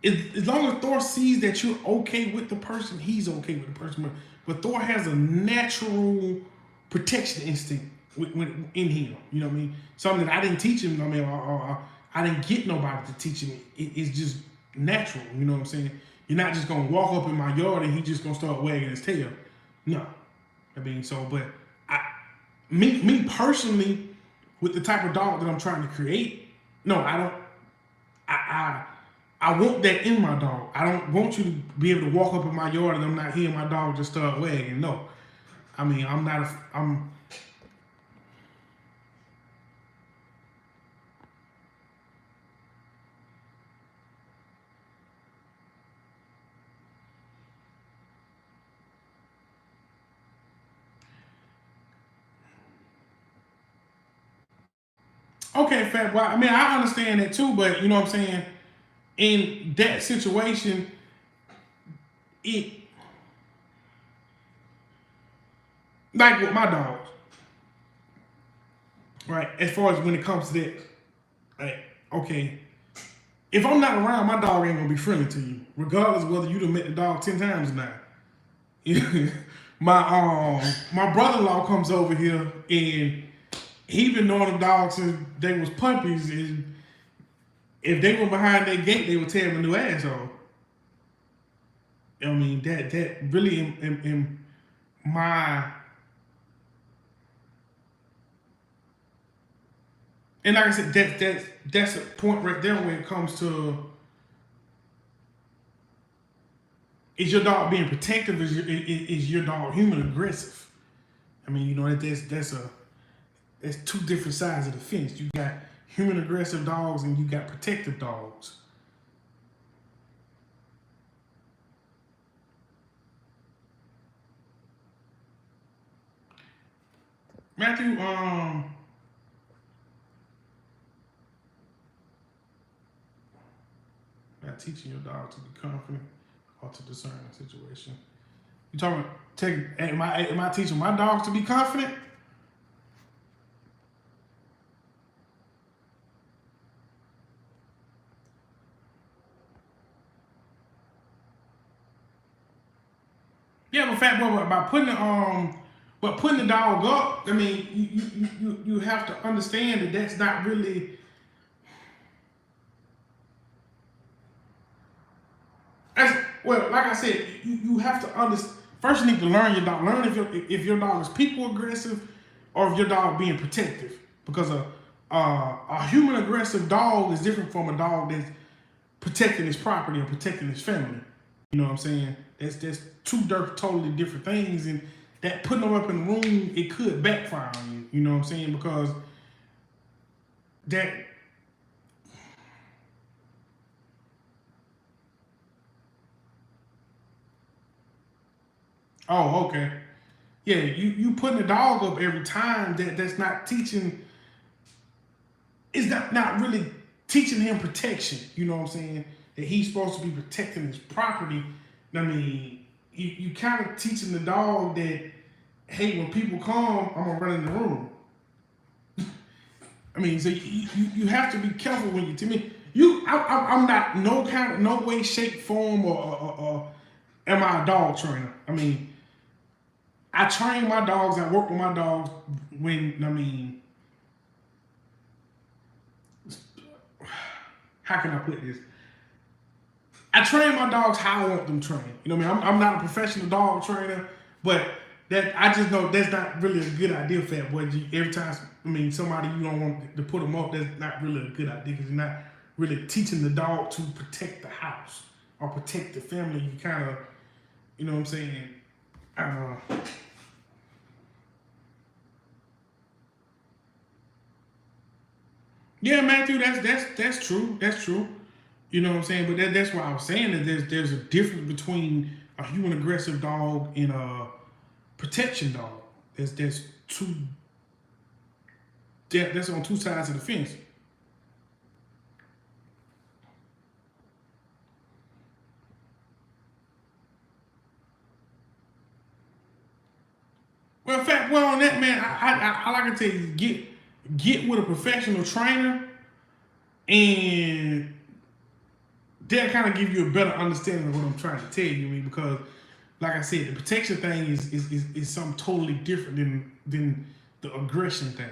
as long as Thor sees that you're okay with the person, he's okay with the person. But Thor has a natural protection instinct in him. You know what I mean? Something that I didn't teach him. I mean, I didn't get nobody to teach him. It's just natural. You know what I'm saying? You're not just gonna walk up in my yard and he's just gonna start wagging his tail. No, I mean, so, but me personally, with the type of dog that I'm trying to create, no, I don't. I want that in my dog. I don't want you to be able to walk up in my yard and I'm not hearing my dog just start wagging. No, I mean I'm not. I'm okay, fat boy. I mean I understand that too, but you know what I'm saying. In that situation, it like with my dogs, right? As far as when it comes to that, like, okay, if I'm not around, my dog ain't gonna be friendly to you, regardless of whether you done met the dog 10 times or not. My brother-in-law comes over here and he been knowing the dogs since they was puppies, and if they were behind that gate, they would tear him a new asshole. I mean that really in my, and like I said, that's a point right there when it comes to, is your dog being protective? Is your dog human aggressive? I mean, you know that's two different sides of the fence. You got human aggressive dogs and you got protective dogs. Matthew, not teaching your dog to be confident or to discern the situation. You talking about am I teaching my dogs to be confident? Yeah, but fat boy, by putting the dog up, I mean you have to understand that that's not really. Well, like I said, you have to understand. First, you need to learn your dog. Learn if your dog is people aggressive or if your dog being protective. Because a human aggressive dog is different from a dog that's protecting his property or protecting his family. You know what I'm saying? That's two totally different things, and that putting them up in the room, it could backfire on you. You know what I'm saying? Because that. Oh, okay. Yeah, you putting the dog up every time, that's not teaching. It's not really teaching him protection. You know what I'm saying? That he's supposed to be protecting his property. I mean, you kind of teaching the dog that, hey, when people come, I'm gonna run in the room. I mean, so you have to be careful when you. To me, I'm not no way, shape, form, or am I a dog trainer? I mean, I train my dogs. I work with my dogs when, I mean, how can I put this? I train my dogs how I want them trained. You know what I mean? I'm not a professional dog trainer, but that I just know that's not really a good idea, fat boy. Every time, I mean, somebody you don't want to put them up, that's not really a good idea because you're not really teaching the dog to protect the house or protect the family. You kind of, you know what I'm saying? Yeah, Matthew, that's true. That's true. You know what I'm saying? But that's why I was saying that there's a difference between a human aggressive dog and a protection dog. There's two. That's on two sides of the fence. Well, fact, well on that man, I like to tell you, get with a professional trainer, and they'll kind of give you a better understanding of what I'm trying to tell you. I mean, because like I said, the protection thing is something totally different than the aggression thing.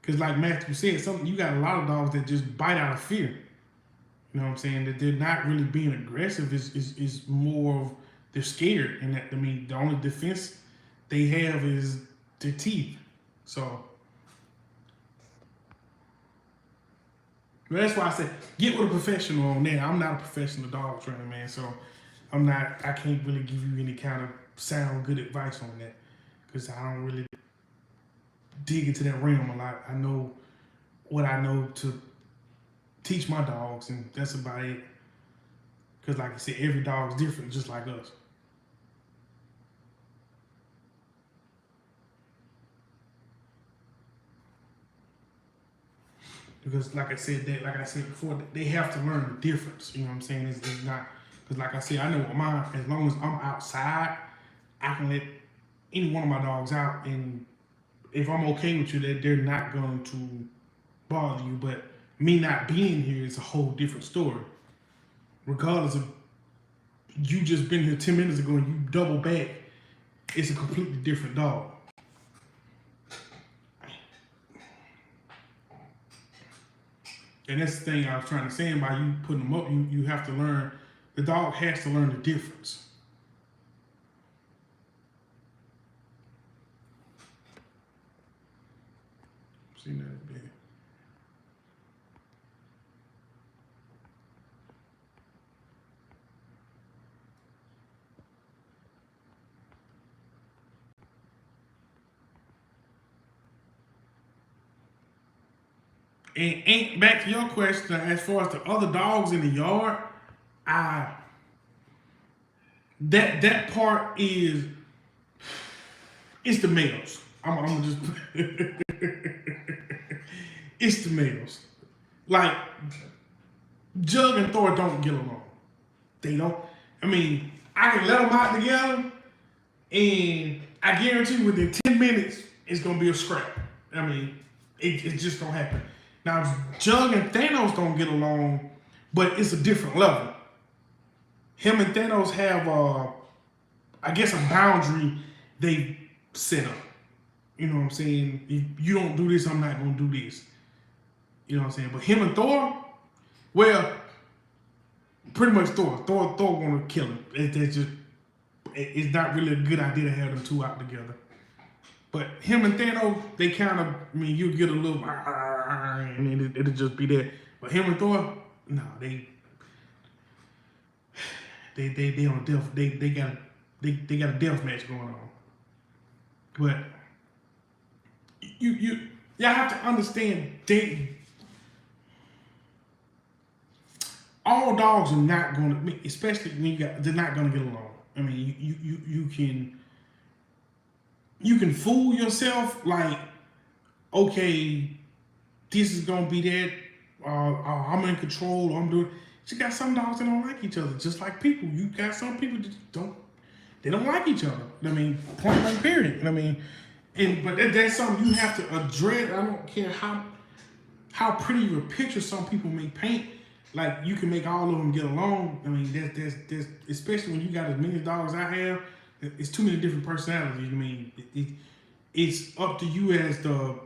Because like Matthew said, something you got a lot of dogs that just bite out of fear. You know what I'm saying? That they're not really being aggressive. Is more of they're scared, and that, I mean, the only defense they have is their teeth. So that's why I said get with a professional on that. I'm not a professional dog trainer, man, so I can't really give you any kind of sound good advice on that because I don't really dig into that realm a lot. I know what I know to teach my dogs, and that's about it. Because like I said, every dog's different, just like us. Because like I said before, they have to learn the difference. You know what I'm saying? It's not, because like I said, I know with mine, as long as I'm outside, I can let any one of my dogs out, and if I'm okay with you, that they're not going to bother you. But me not being here is a whole different story. Regardless of you just been here 10 minutes ago and you double back, it's a completely different dog. And that's the thing I was trying to say, by you putting them up, you have to learn, the dog has to learn the difference. See that bit. And back to your question, as far as the other dogs in the yard, that part is, it's the males. I'm just it's the males. Like Jug and Thor don't get along. They don't. I mean, I can let them out together, and I guarantee you within 10 minutes it's gonna be a scrap. I mean, it just don't happen. Now, Jug and Thanos don't get along, but it's a different level. Him and Thanos have, I guess, a boundary they set up. You know what I'm saying? If you don't do this, I'm not going to do this. You know what I'm saying? But him and Thor, well, pretty much Thor want to kill him. It's not really a good idea to have them two out together. But him and Thanos, they kind of, I mean, you get a little, and then it'll just be there. But him and Thor, no, they on a death, they got a death match going on. But y'all have to understand, all dogs are not going to, especially when they're not going to get along. I mean, you can fool yourself like, okay, this is gonna be that. I'm in control. I'm doing. You got some dogs that don't like each other, just like people. You got some people that don't like each other. I mean, point blank, period. I mean, but that's something you have to address. I don't care how pretty of a picture some people may paint. Like, you can make all of them get along. I mean, there's especially when you got as many dogs I have. It's too many different personalities. I mean, it's up to you as the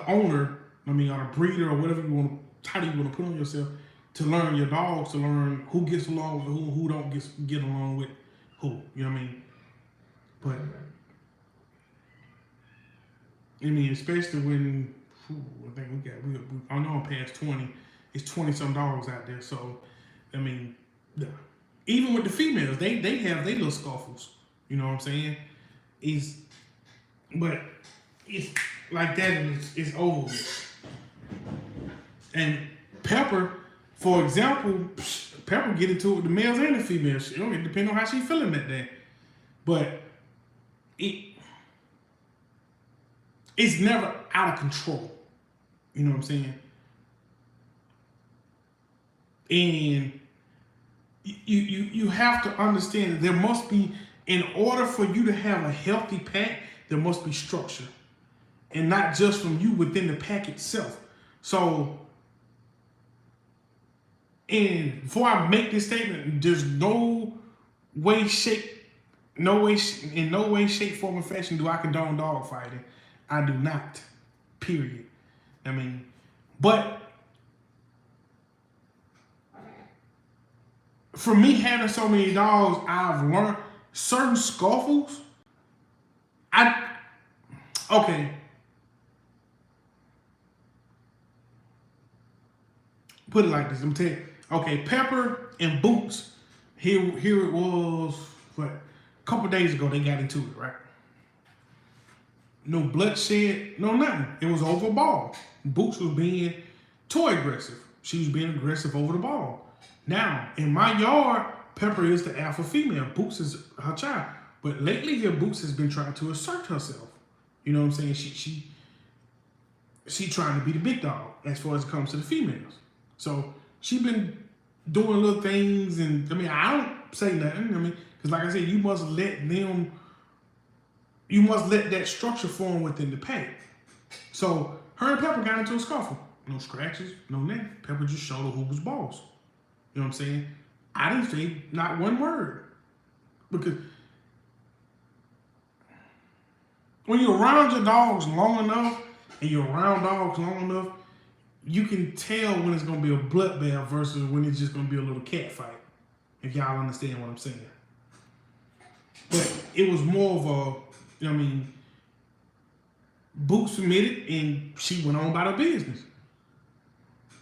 owner. I mean, or a breeder or whatever you want, title you want to put on yourself, to learn your dogs, to learn who gets along with who don't get along with who. You know what I mean? But I mean, especially when I think I know I'm past 20. It's 20 some dogs out there. So I mean, even with the females, they have their little scuffles. You know what I'm saying? But it's like that. It's over with. And Pepper, for example, Pepper get into it with the males and the females. It don't depend on how she feeling that day. But it's never out of control. You know what I'm saying? And you have to understand that there must be, in order for you to have a healthy pack, there must be structure. And not just from you within the pack itself. So, and before I make this statement, there's in no way, shape, form, or fashion do I condone dog fighting. I do not. Period. I mean, but for me having so many dogs, I've learned certain scuffles. I okay. Put it like this. I'm telling you. Okay, Pepper and Boots. Here it was. What? A couple days ago they got into it, right? No bloodshed, no nothing. It was over a ball. Boots was being toy aggressive. She was being aggressive over the ball. Now, in my yard, Pepper is the alpha female. Boots is her child. But lately here, Boots has been trying to assert herself. You know what I'm saying? She trying to be the big dog as far as it comes to the females. So she been doing little things, and I mean, I don't say nothing. I mean, because like I said, you must let that structure form within the pack. So her and Pepper got into a scuffle. No scratches, no nothing. Pepper just showed her who was boss. You know what I'm saying? I didn't say not one word. Because when you're around your dogs long enough, and you're around dogs long enough, you can tell when it's going to be a bloodbath versus when it's just going to be a little cat fight. If y'all understand what I'm saying. But it was more of a, you know what I mean, Boots submitted and she went on about her business.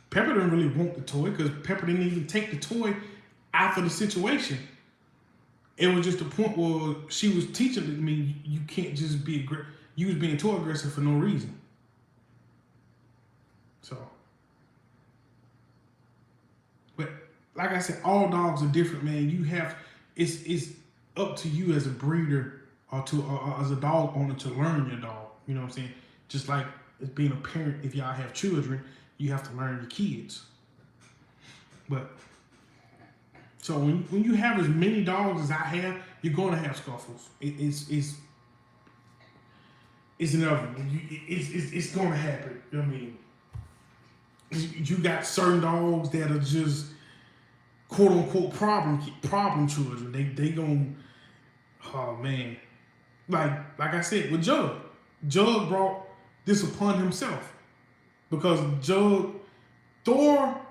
Pepper didn't really want the toy because Pepper didn't even take the toy after the situation. It was just a point where she was teaching me you can't just be aggressive. You was being too aggressive for no reason. So, but like I said, all dogs are different, man. You have it's up to you as a breeder or as a dog owner to learn your dog. You know what I'm saying? Just like as being a parent, if y'all have children, you have to learn your kids. But so when you have as many dogs as I have, you're going to have scuffles. It's inevitable. It's going to happen. You know what I mean? You got certain dogs that are just quote unquote problem children. They gon' oh man. Like I said with Jug brought this upon himself. Because Thor,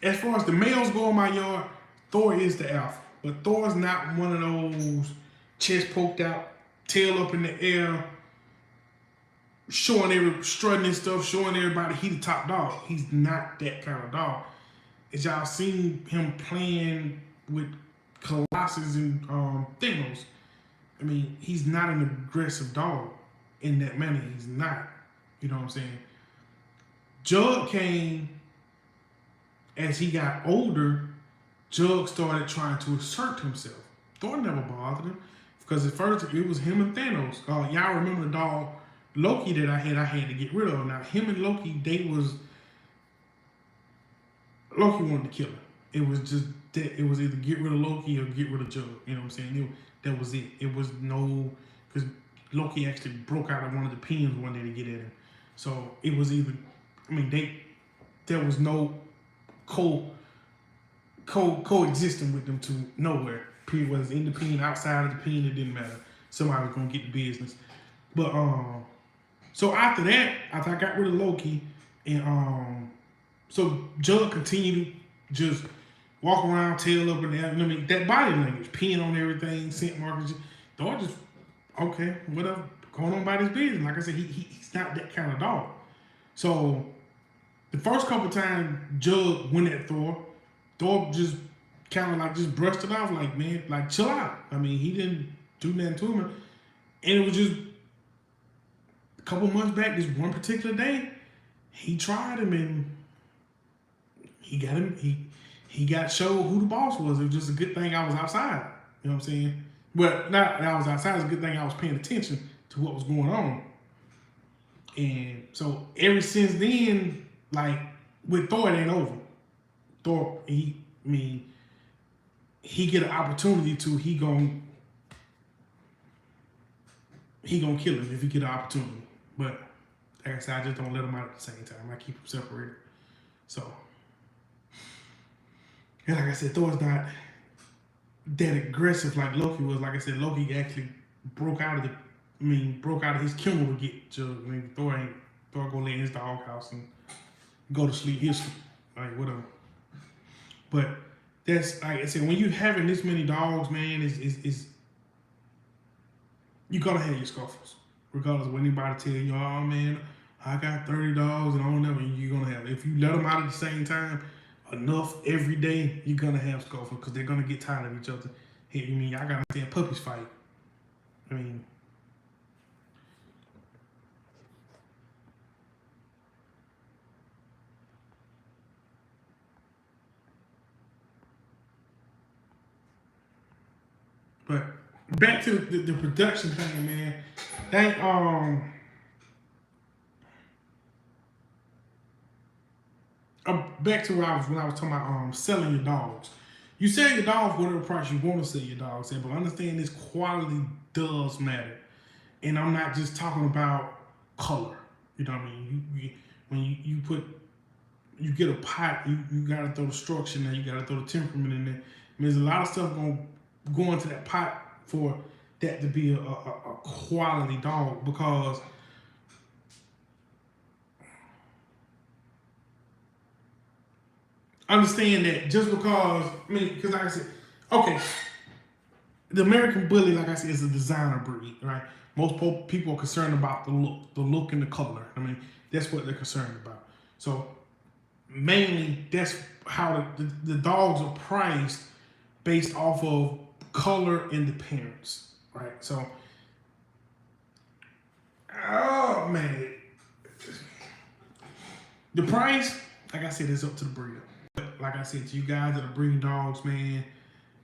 as far as the males go in my yard, Thor is the alpha. But Thor's not one of those chest poked out, tail up in the air, strutting and stuff, showing everybody he the top dog. He's not that kind of dog. As y'all seen him playing with Colossus and Thanos, I mean, he's not an aggressive dog in that manner. He's not. You know what I'm saying? Jug came as he got older. Jug started trying to assert himself. Thor never bothered him because at first it was him and Thanos. Y'all remember the dog Loki that I had to get rid of. Now him and Loki, Loki wanted to kill him. It was just that it was either get rid of Loki or get rid of Jug. You know what I'm saying? That was it. It was no, because Loki actually broke out of one of the pins one day to get at him. So it was either, I mean, there was no coexisting with them to nowhere. Period. Whether it's in the pin, outside of the pin, it didn't matter. Somebody was gonna get the business. But so after that, after I got rid of Loki, and so Jug continued to just walk around, tail up in the air. I mean, that body language, peeing on everything, scent markers. Dog just okay, whatever, going on about his business. Like I said, he's not that kind of dog. So the first couple times Jug went at Thor just kind of like just brushed it off, like, man, like chill out. I mean, he didn't do nothing to him, and it was just a couple months back. This one particular day, he tried him and he got him. He got showed who the boss was. It was just a good thing I was outside. You know what I'm saying? Well, not that I was outside. It's a good thing I was paying attention to what was going on. And so ever since then, like with Thor, it ain't over. Thor, he get an opportunity to, he gonna kill him if he get an opportunity. But like I said, I just don't let him out at the same time. I keep them separated. So, and like I said, Thor's not that aggressive like Loki was. Like I said, Loki actually broke out of his kennel to get Jug. I mean, Thor go lay in his doghouse and go to sleep. He'll sleep, like whatever. But that's like I said, when you having this many dogs, man, is you gotta have your scuffles, regardless of what anybody tell you. Oh man, I got 30 dogs and I don't know. You're gonna have. If you let them out at the same time, enough every day, you're gonna have scuffles because they're gonna get tired of each other. Hey, you mean I gotta see puppies fight? I mean. But back to the production thing, man. That back to where when I was talking about selling your dogs. You sell your dogs whatever price you want to sell your dogs at, but understand this quality does matter. And I'm not just talking about color. You know what I mean? When you get a pot, you gotta throw the structure in there, you gotta throw the temperament in there. I mean, there's a lot of stuff gonna go into that pot for that to be a quality dog, because understand that just because, I mean, because like I said, okay, the American Bully, like I said, is a designer breed, right? Most people are concerned about the look and the color. I mean, that's what they're concerned about. So mainly, that's how the dogs are priced based off of color and the parents, right? So, oh man, the price, like I said, is up to the breeder. But like I said, to you guys that are breeding dogs, man,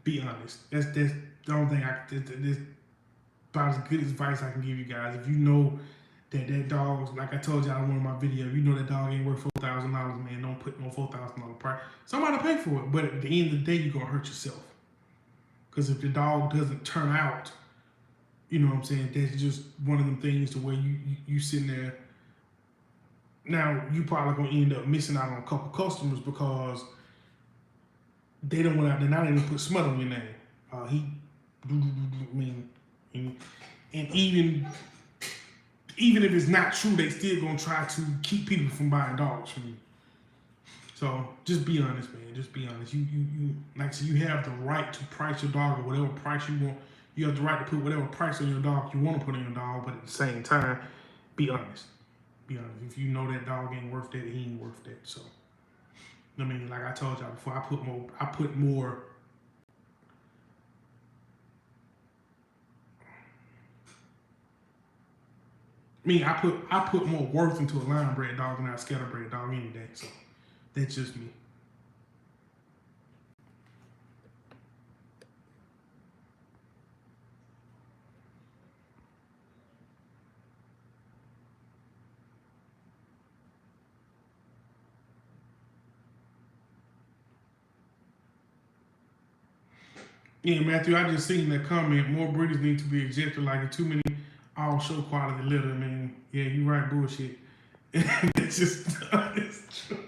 be honest. That's the only thing this about as good advice I can give you guys. If you know that dog, like I told y'all in one of my videos, you know that dog ain't worth $4,000, man. Don't put no $4,000 price. Somebody pay for it, but at the end of the day, you're gonna hurt yourself. Because if the dog doesn't turn out, you know what I'm saying, that's just one of them things to where you sitting there. Now, you probably going to end up missing out on a couple customers because they don't want out there. Now they didn't put smut on your name. I mean, and even if it's not true, they still going to try to keep people from buying dogs from you. So just be honest, man. Just be honest. You like I said, you have the right to price your dog at whatever price you want. You have the right to put whatever price on your dog you want to put on your dog, but at the same time, be honest. Be honest. If you know that dog ain't worth that, he ain't worth that. So, I mean, like I told y'all before, I put more. I put more worth into a line bred dog than a scatterbred dog any day. So, that's just me. Yeah, Matthew, I just seen that comment. More breeders need to be ejected, like too many all show quality litter. I mean, yeah, you right, bullshit. It's just it's true.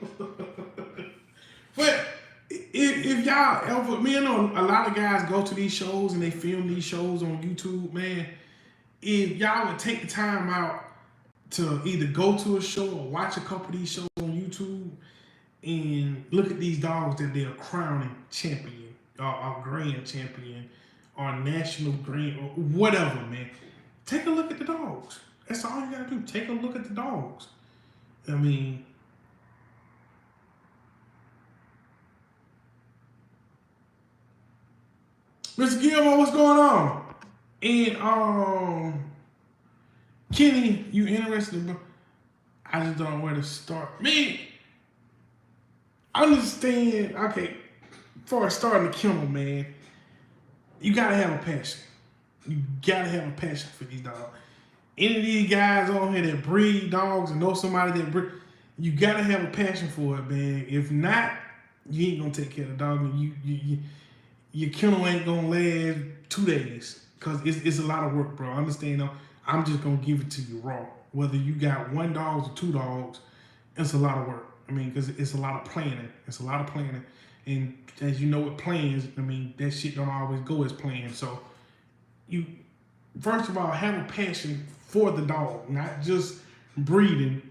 But if y'all ever, me, I know a lot of guys go to these shows and they film these shows on YouTube, man. If y'all would take the time out to either go to a show or watch a couple of these shows on YouTube and look at these dogs that they're crowning champion, or grand champion, or national grand, or whatever, man. Take a look at the dogs. That's all you gotta do. Take a look at the dogs. I mean, Mr. Gilmore, what's going on? And Kenny, you interested? I just don't know where to start. Man, understand, okay, for starting the kennel, man, you gotta have a passion. You gotta have a passion for these dogs. Any of these guys on here that breed dogs and know somebody that breed, you gotta have a passion for it, man. If not, you ain't gonna take care of the dog. And your kennel ain't gonna last 2 days because it's a lot of work, bro. Understand though? I'm just gonna give it to you raw. Whether you got 1 dog or 2 dogs, it's a lot of work. I mean, because it's a lot of planning. It's a lot of planning. And as you know with plans, I mean, that shit don't always go as planned. So you, first of all, have a passion for the dog, not just breeding.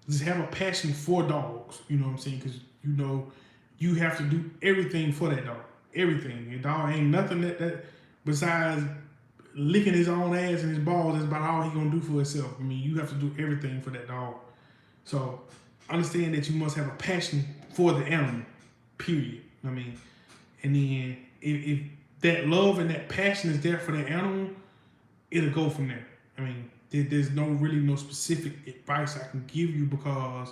Just have a passion for dogs. You know what I'm saying? Because you know you have to do everything for that dog. Everything. Your dog ain't nothing that besides licking his own ass and his balls is about all he gonna do for himself. I mean, you have to do everything for that dog. So understand that you must have a passion for the animal, period. I mean, and then if that love and that passion is there for the animal, it'll go from there. I mean, there's really no specific advice I can give you because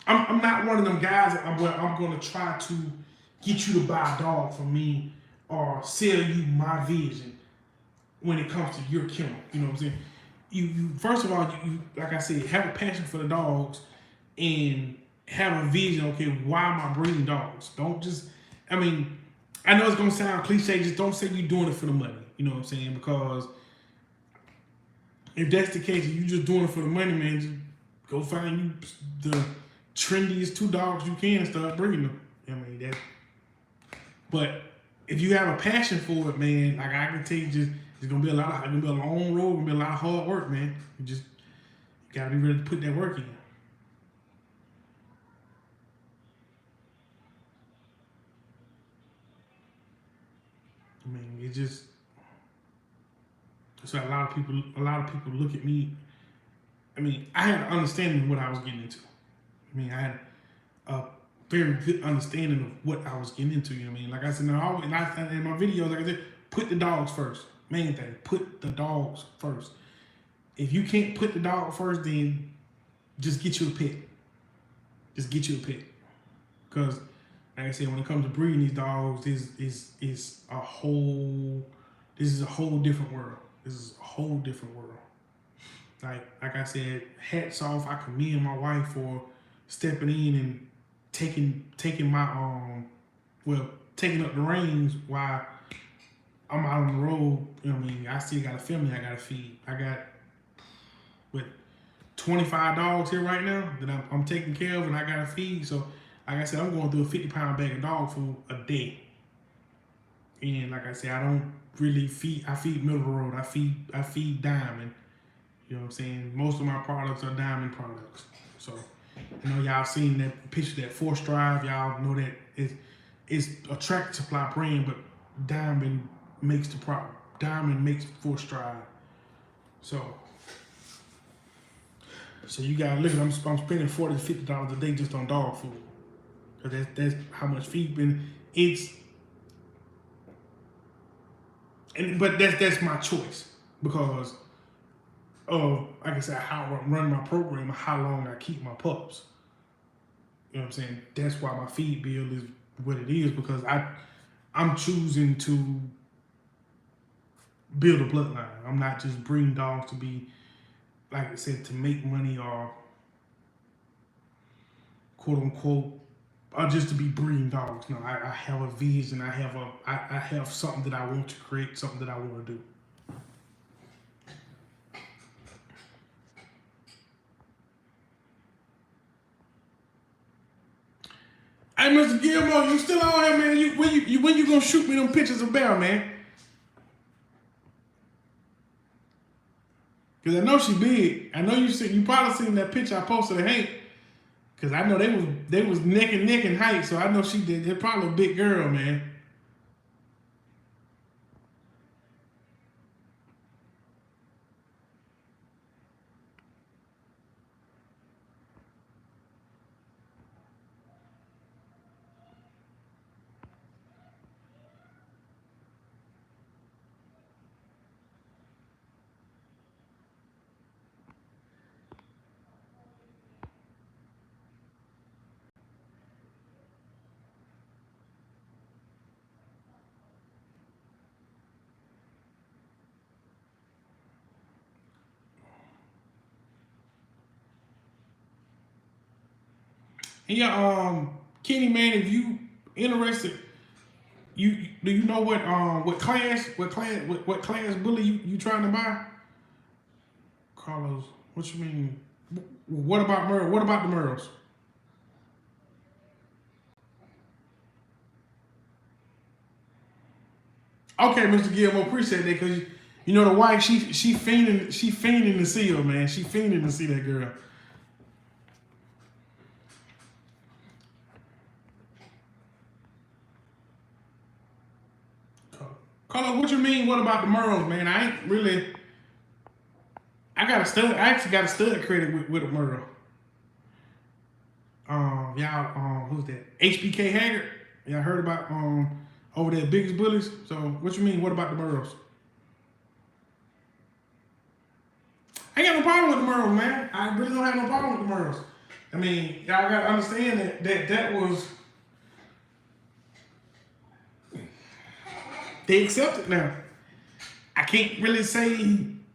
I'm not one of them guys where I'm going to try to get you to buy a dog from me or sell you my vision when it comes to your kennel. You know what I'm saying? You first of all, you like I said, have a passion for the dogs and have a vision. Okay, why am I breeding dogs? Don't just, I mean, I know it's gonna sound cliche. Just don't say you're doing it for the money. You know what I'm saying? Because if that's the case, if you're just doing it for the money, man, just go find you the trendiest 2 dogs you can and start breeding them. I mean that. But if you have a passion for it, man, like I can tell you, just it's gonna be a long road, gonna be a lot of hard work, man. You gotta be ready to put that work in. I mean, it just so a lot of people look at me. I mean, I had an understanding of what I was getting into. I mean, I had a very good understanding of what I was getting into. You know what I mean? Like I said, in my videos, like I said, put the dogs first. Main thing, put the dogs first. If you can't put the dog first, then just get you a pet. Just get you a pet. Because, like I said, when it comes to breeding these dogs, this is a whole different world. This is a whole different world. Like I said, hats off. I commend my wife for stepping in and taking my taking up the reins while I'm out on the road. You know what I mean? I still got a family I gotta feed. I got 25 dogs here right now that I'm taking care of and I gotta feed. So like I said, I'm going through a 50-pound bag of dog food a day. And like I said, I don't really feed. I feed middle of the road. I feed Diamond. You know what I'm saying? Most of my products are Diamond products. So I know y'all seen that picture, that Force Drive. Y'all know that it's a Tractor Supply brand, but Diamond makes the product. Diamond makes Force Drive. So you gotta look at. I'm spending $40 to $50 a day just on dog food. Cause that's how much feed. But that's my choice because of, like I said, how I run my program and how long I keep my pups. You know what I'm saying? That's why my feed bill is what it is, because I'm choosing to build a bloodline. I'm not just breeding dogs to be, like I said, to make money or quote unquote, or just to be breeding dogs. No, I have a vision. I have something that I want to create, something that I want to do. Hey, Mr. Gilmore, you still on here, man? When you gonna shoot me them pictures of Belle, man? Cause I know she big. I know you probably seen that picture I posted of Hank. Cause I know they was neck and neck in height, so I know she did. They're probably a big girl, man. And yeah, Kenny, man, if you interested, do you know what class bully you trying to buy? Carlos, what you mean? What about Merle? What about the Merles? Okay, Mr. Gilmore, appreciate that, because you know the wife, she fiending to see her, man. She fiending to see that girl. Carlos, what you mean? What about the merles, man? I ain't really. I actually got a stud credit with a merle. Y'all, who's that? HBK Haggard. Y'all heard about over there, Biggest Bullies. So, what you mean? What about the merles? I ain't got no problem with the merles, man. I really don't have no problem with the merles. I mean, y'all gotta understand that was. They accept it now. I can't really say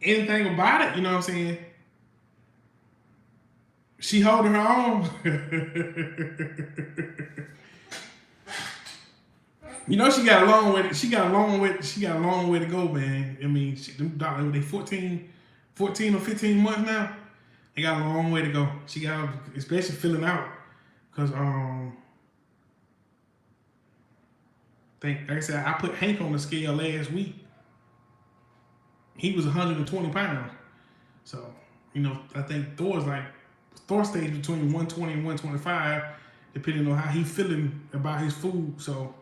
anything about it, you know what I'm saying? She holding her own. You know she got a long way. She got a long way to go, man. I mean, they 14 or 15 months now. They got a long way to go. She got, especially filling out, cause like I said, I put Hank on the scale last week. He was 120 pounds. So, you know, I think Thor stays between 120 and 125, depending on how he feeling about his food. So,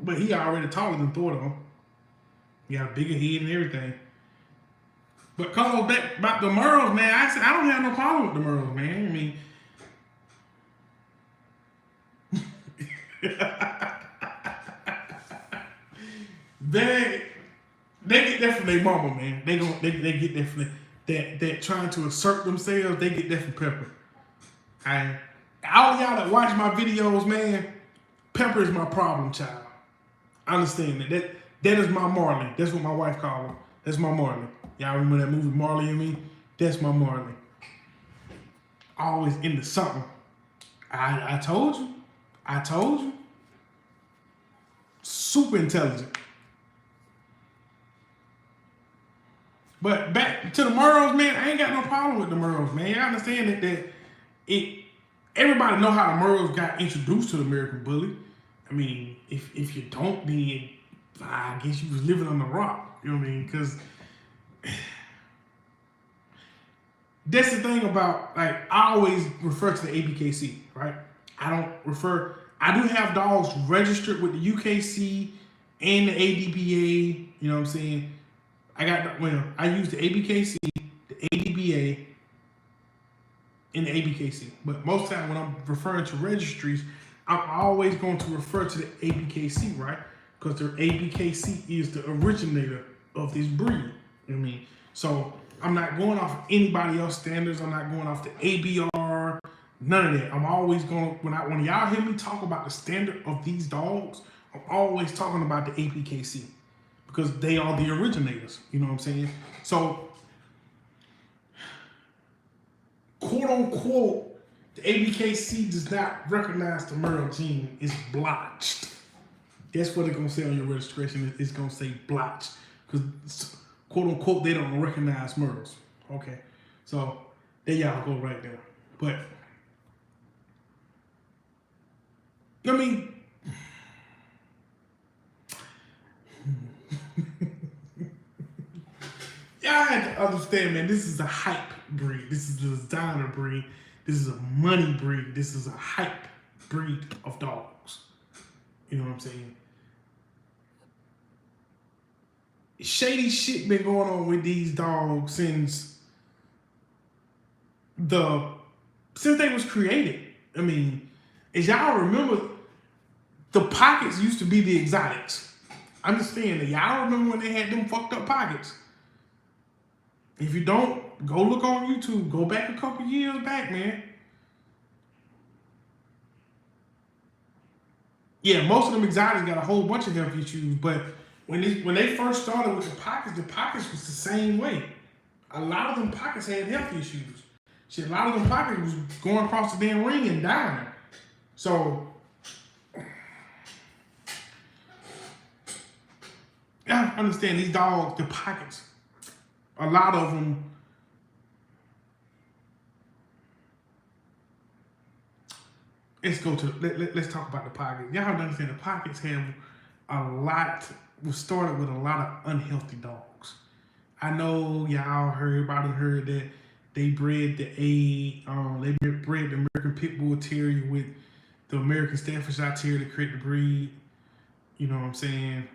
but he already taller than Thor though. He got a bigger head and everything. But Carlos, back about the merles, man, I said I don't have no problem with the merles, man. I mean, they get that from their mama, man. They get that from that trying to assert themselves. They get that from Pepper. All y'all that watch my videos, man, Pepper is my problem child. I understand that. That is my Marley. That's what my wife called her. That's my Marley. Y'all remember that movie Marley and Me? That's my Marley. Always into something. I told you. I told you. Super intelligent. But back to the merles, man, I ain't got no problem with the merles, man. I understand that everybody know how the merles got introduced to the American Bully. I mean, if you don't, then I guess you was living on the rock. You know what I mean? Because that's the thing about, like, I always refer to the ABKC, right? I do have dogs registered with the UKC and the ADBA, you know what I'm saying? I use the ABKC, the ADBA, and the ABKC. But most of the time when I'm referring to registries, I'm always going to refer to the ABKC, right? Because the ABKC is the originator of this breed. You know what I mean? So I'm not going off of anybody else's standards. I'm not going off the ABR, none of that. I'm always going, when y'all hear me talk about the standard of these dogs, I'm always talking about the ABKC. Because they are the originators, you know what I'm saying? So, quote unquote, the ABKC does not recognize the merle gene. It's blotched. That's what it's gonna say on your registration. It's gonna say blotched. Because, quote unquote, they don't recognize merles. Okay, so there y'all go right there. But, I mean, y'all have to understand, man, this is a hype breed. This is a designer breed. This is a money breed. This is a hype breed of dogs. You know what I'm saying? Shady shit been going on with these dogs since they was created. I mean, as y'all remember, the pockets used to be the exotics. Understand that. Y'all remember when they had them fucked up pockets. If you don't, go look on YouTube. Go back a couple years back, man. Yeah, most of them exotics got a whole bunch of health issues, but when they first started with the pockets was the same way. A lot of them pockets had health issues. Shit, a lot of them pockets was going across the damn ring and dying. So, I understand these dogs, the pockets, a lot of them, let's talk about the pockets. Y'all have to understand the pockets was started with a lot of unhealthy dogs. I know y'all everybody heard that they bred the American Pit Bull Terrier with the American Staffordshire Terrier to create the breed. You know what I'm saying?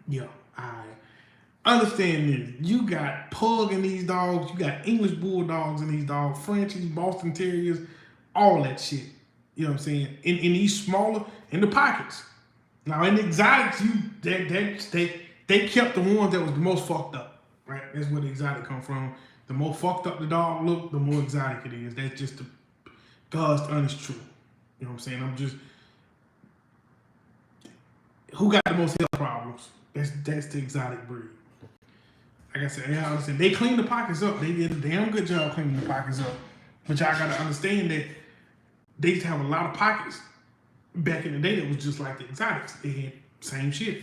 Yeah, I understand this. You got pug in these dogs, you got English bulldogs in these dogs, Frenchies, Boston Terriers, all that shit. You know what I'm saying? In these smaller, in the pockets. Now in the exotics, they kept the ones that was the most fucked up. Right? That's where the exotic come from. The more fucked up the dog look, the more exotic it is. That's just the God's honest truth. You know what I'm saying? I'm just who got the most health problems? That's the exotic breed. Like I said, yeah, I understand. They clean the pockets up. They did a damn good job cleaning the pockets up. But y'all gotta understand that they used to have a lot of pockets back in the day that was just like the exotics. They had same shit.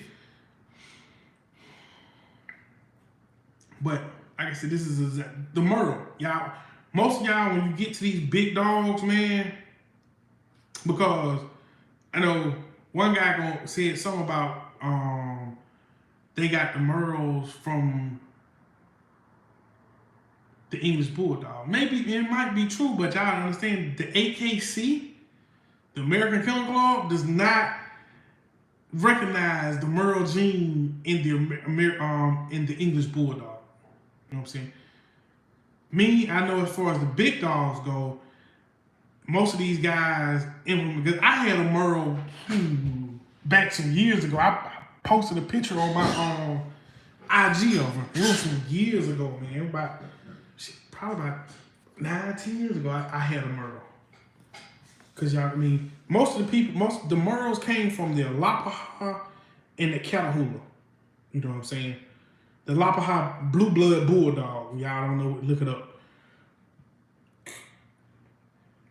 But like I said, this is the merle. Y'all, most of y'all, when you get to these big dogs, man, because I know one guy said something about they got the merles from the English bulldog. Maybe it might be true, but y'all understand the AKC, the American Kennel Club, does not recognize the merle gene in the English bulldog. You know what I'm saying? Me, I know as far as the big dogs go, most of these guys, because I had a merle back some years ago. I posted a picture on my IG of her. It was some years ago, man. Probably about 9-10 years ago, I had a merle. Cause y'all, I mean, most of the merles came from the Alapaha and the Catahoula. You know what I'm saying? The Alapaha blue blood bulldog. Y'all don't know, look it up.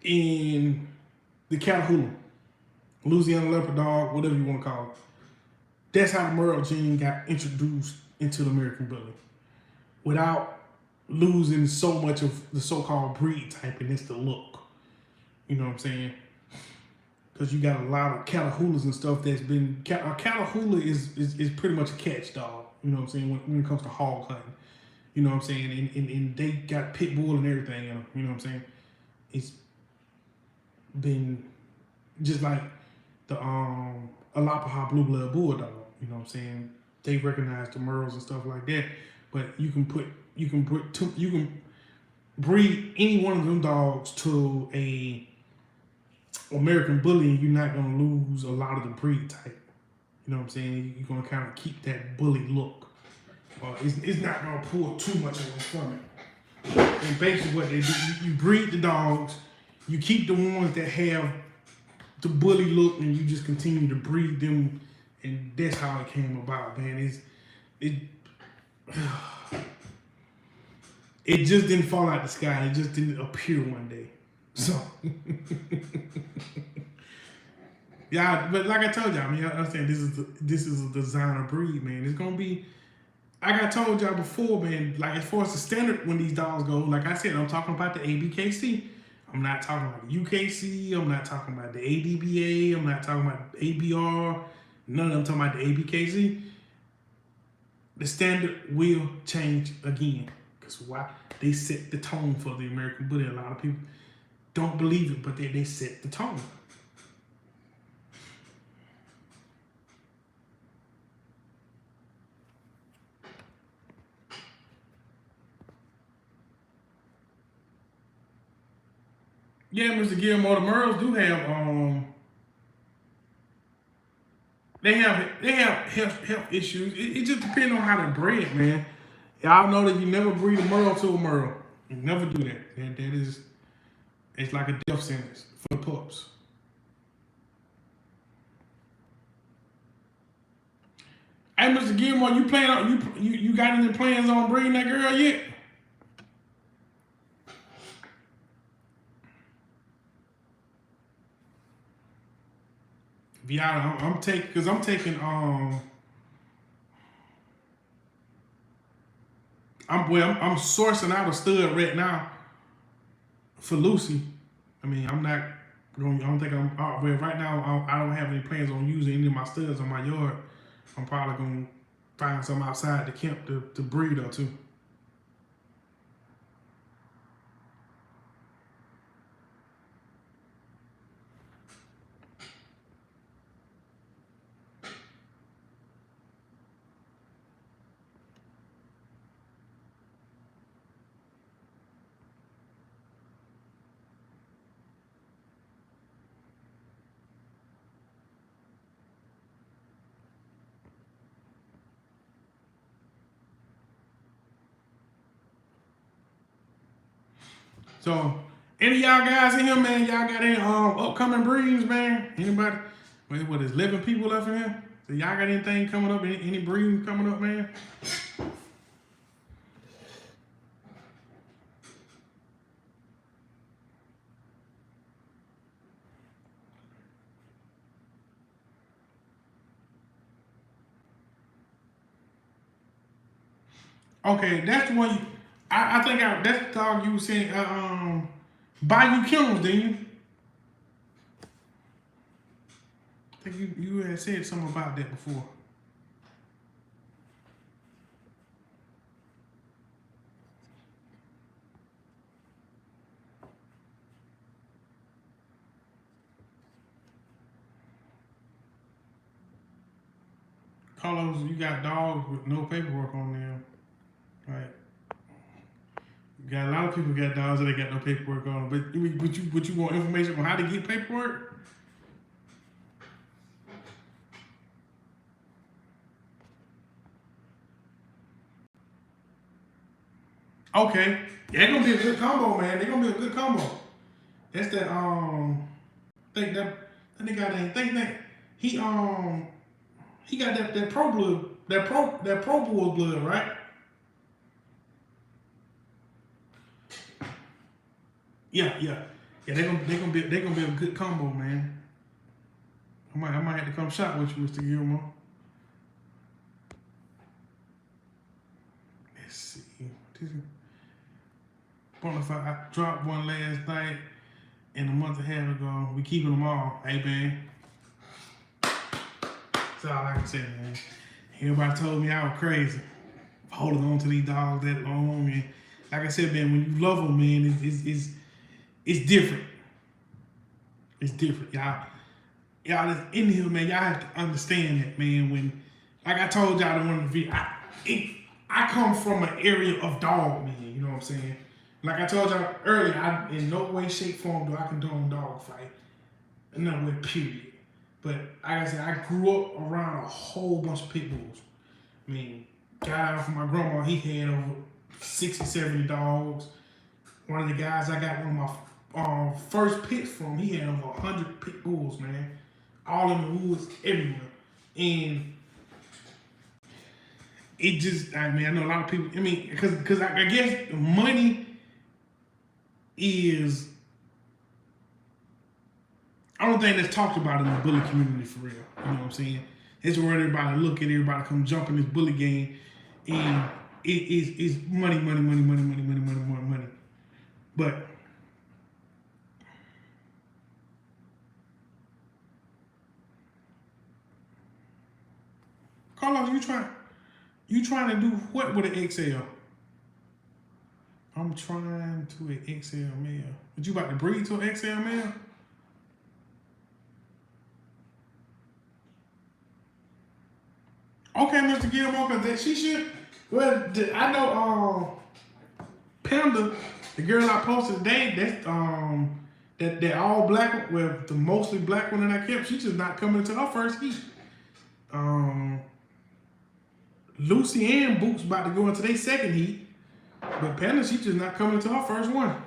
In the Catahoula, Louisiana leopard dog, whatever you want to call it. That's how the merle gene got introduced into the American Bully, without losing so much of the so-called breed type, and it's the look. You know what I'm saying? Because you got a lot of Catahoulas and stuff that's been... A Catahoula is pretty much a catch dog, you know what I'm saying, when it comes to hog hunting. You know what I'm saying? And they got pit bull and everything in them, you know what I'm saying? It's been just like the Alapaha blue blood bulldog, you know what I'm saying? They recognize the merles and stuff like that, but you can breed any one of them dogs to a American Bully, and you're not gonna lose a lot of the breed type. You know what I'm saying? You're gonna kind of keep that bully look. It's not gonna pull too much away from it. And basically what they do, you breed the dogs, you keep the ones that have the bully look, and you just continue to breed them, and that's how it came about, man. It just didn't fall out the sky. It just didn't appear one day. So, yeah, but like I told y'all, I mean, I understand this is a designer breed, man. It's gonna be, like I told y'all before, man. Like as far as the standard when these dogs go, like I said, I'm talking about the ABKC. I'm not talking about the UKC. I'm not talking about the ADBA. I'm not talking about ABR. None of them. I'm talking about the ABKC. The standard will change again. Because why? They set the tone for the American Bully. A lot of people don't believe it, but they set the tone. Yeah, Mr. Gilmore, the merles do have they have health issues. It just depends on how they're bred, man. Y'all know that you never breed a merle to a merle. You never do that. That is, it's like a death sentence for the pups. Hey, Mr. Gilmore, you plan on you got any plans on breeding that girl yet? Yeah, I'm taking I'm sourcing out a stud right now for Lucy. I mean, I don't think I'm out. Well, right now I don't have any plans on using any of my studs on my yard. I'm probably gonna find some outside the camp to breed her too. So, any of y'all guys in here, man, y'all got any upcoming breeds, man? Anybody? What is 11 people left in here? So y'all got anything coming up? Any breeding coming up, man? Okay, that's the one. I think that's the dog you were saying. Bayou Kennels, didn't you? I think you had said something about that before. Carlos, you got dogs with no paperwork on them, right? You got a lot of people got dogs that they got no paperwork on, but you want information on how to get paperwork? Okay, yeah, they're gonna be a good combo, man. They're gonna be a good combo. That's that think that nigga got that think that he got that pro blood that pro bull blood, right? Yeah. They gonna be a good combo, man. I might have to come shop with you, Mr. Gilmore. Let's see. Bonafide, I dropped one last night and a month and a half ago. We keeping them all. Hey, man. That's all I can say, man. Everybody told me I was crazy. Holding on to these dogs that long. And like I said, man, when you love them, man, it's different. It's different. Y'all that's in here, man, y'all have to understand that, man. When, like I told y'all in one of the videos, I come from an area of dog, man. You know what I'm saying? Like I told y'all earlier, I in no way, shape, form do I condone dog fight. No way, period. But like I said, I grew up around a whole bunch of pit bulls. I mean, guy from my grandma, he had over 60, 70 dogs. One of the guys I got one of my first pits from, he had over 100 pit bulls, man. All in the woods, everywhere. And it just, I mean, I know a lot of people, I mean, because I guess money is, I don't think that's talked about in the bully community for real. You know what I'm saying? It's where everybody look at everybody come jump in this bully game, and it's money. But Carlos, you trying to do what with an XL? I'm trying to an XL male. But you about to breed to an XL male? Okay, Mr. Gilmore, because she should. Well, I know Panda, the girl I posted today, that's that all black, well, the mostly black one that I kept, she's just not coming into her first heat. Lucy and Boots about to go into their second heat, but Panda, she's just not coming into her first one.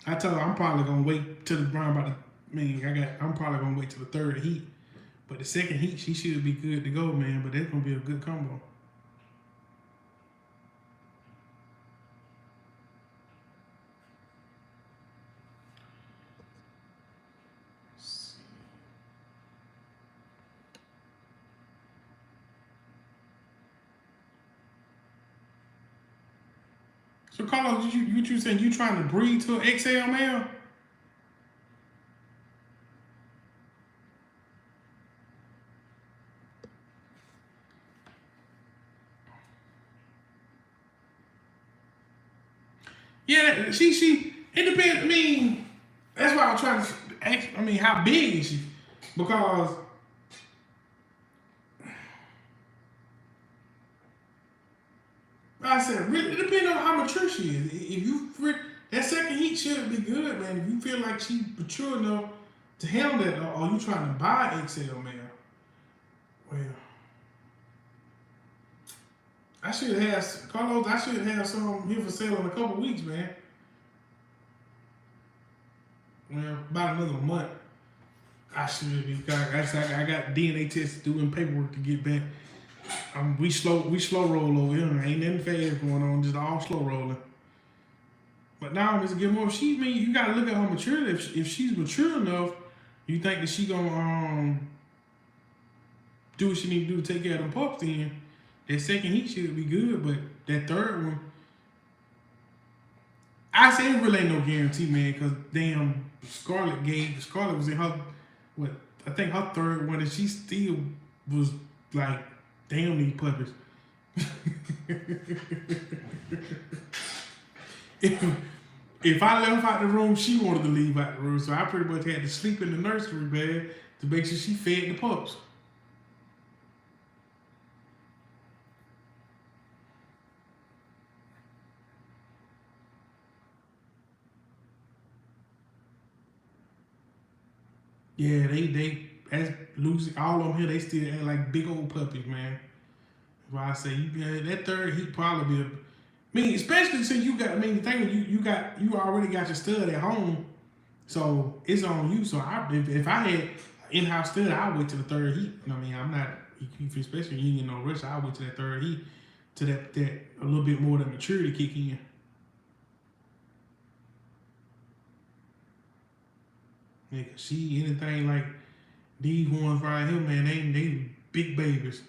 I tell her I'm probably gonna wait till the brown about the. I'm probably gonna wait till the third heat, but the second heat she should be good to go, man. But that's gonna be a good combo. So Carlos, you saying you trying to breed to an XL male? Yeah, she. It depends. I mean, that's why I'm trying to ask. I mean, how big is she? Because I said, really, it depends on how mature she is. If you that second heat should be good, man. If you feel like she's mature enough to handle that, or you trying to buy XL male, well, I should have Carlos. I should have some here for sale in a couple weeks, man. Well, about another month. I should be. I got DNA tests doing paperwork to get back. We slow roll over here. Ain't nothing fast going on. Just all slow rolling. But now, Mr. Gilmore, you gotta look at her maturity. If she's mature enough, you think that she gonna do what she need to do to take care of them pups? Then that second heat should be good, but that third one, I say it really ain't no guarantee, man. Cause damn, Scarlett was in her I think her third one, and she still was like, damn these puppies. If I left out the room, she wanted to leave out the room. So I pretty much had to sleep in the nursery bed to make sure she fed the pups. Yeah, they as Lucy, all of them here, they still act like big old puppies, man. That's why I say that third heat probably be especially since you got, the thing is you already got your stud at home, so it's on you. So if I had in-house stud, I'll wait till the third heat. I'm not, especially when you ain't in no rush, I'll wait till that third heat, to that a little bit more of the maturity kick in. Yeah, she anything like these ones right here, man, they big babies.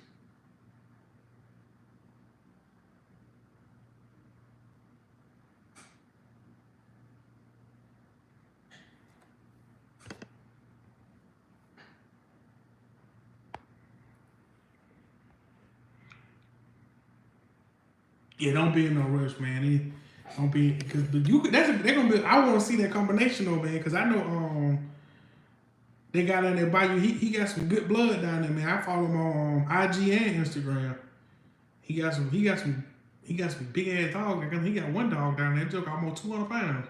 Yeah, don't be in no rush, man. Don't be, because they're gonna be. I want to see that combination though, man, because I know they got in there by you. He got some good blood down there, man. I follow him on IG and Instagram. He got some big ass dogs. He got one dog down there, joke almost 200 pounds.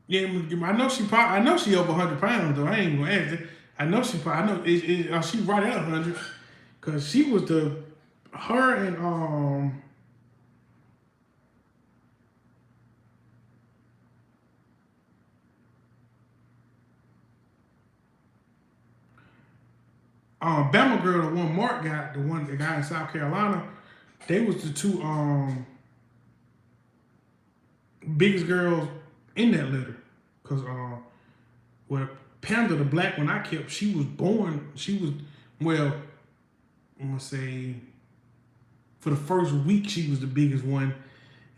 Yeah, I know she over 100 pounds though. I ain't gonna ask it. I know she she right at 100, cause she was her and Bama girl, the one Mark got, the guy in South Carolina, they was the two biggest girls in that litter. Cause well, Panda, the black one I kept, she was, well, I'm gonna say for the first week she was the biggest one.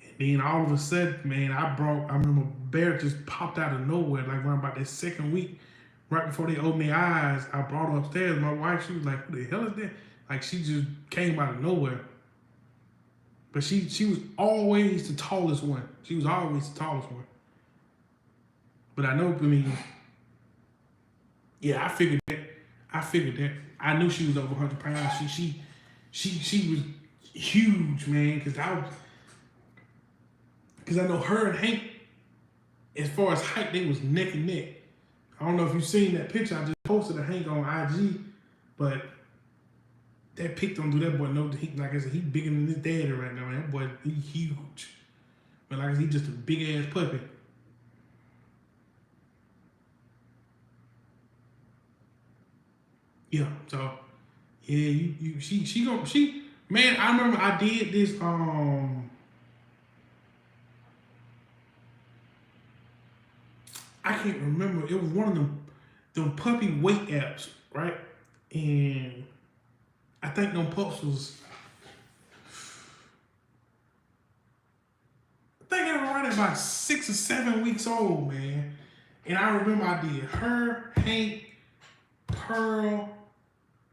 And then all of a sudden, man, I remember Bear just popped out of nowhere, like around about that second week, right before they opened their eyes. I brought her upstairs. My wife, she was like, "Who the hell is that?" Like, she just came out of nowhere. But she was always the tallest one. She was always the tallest one. But I know, yeah, I figured that. I knew she was over 100 pounds. She was huge, man. Cause I know her and Hank, as far as height, they was neck and neck. I don't know if you've seen that picture. I just posted of Hank on IG, but that pic don't do that boy no. Like I said, he bigger than his daddy right now, man. That boy, he huge. But like I said, he just a big ass puppy. Yeah, so yeah, man, I remember I did this I can't remember. It was one of them puppy weight apps, right? And I think them pups was, I think they were right about 6 or 7 weeks old, man. And I remember I did her, Hank, Pearl,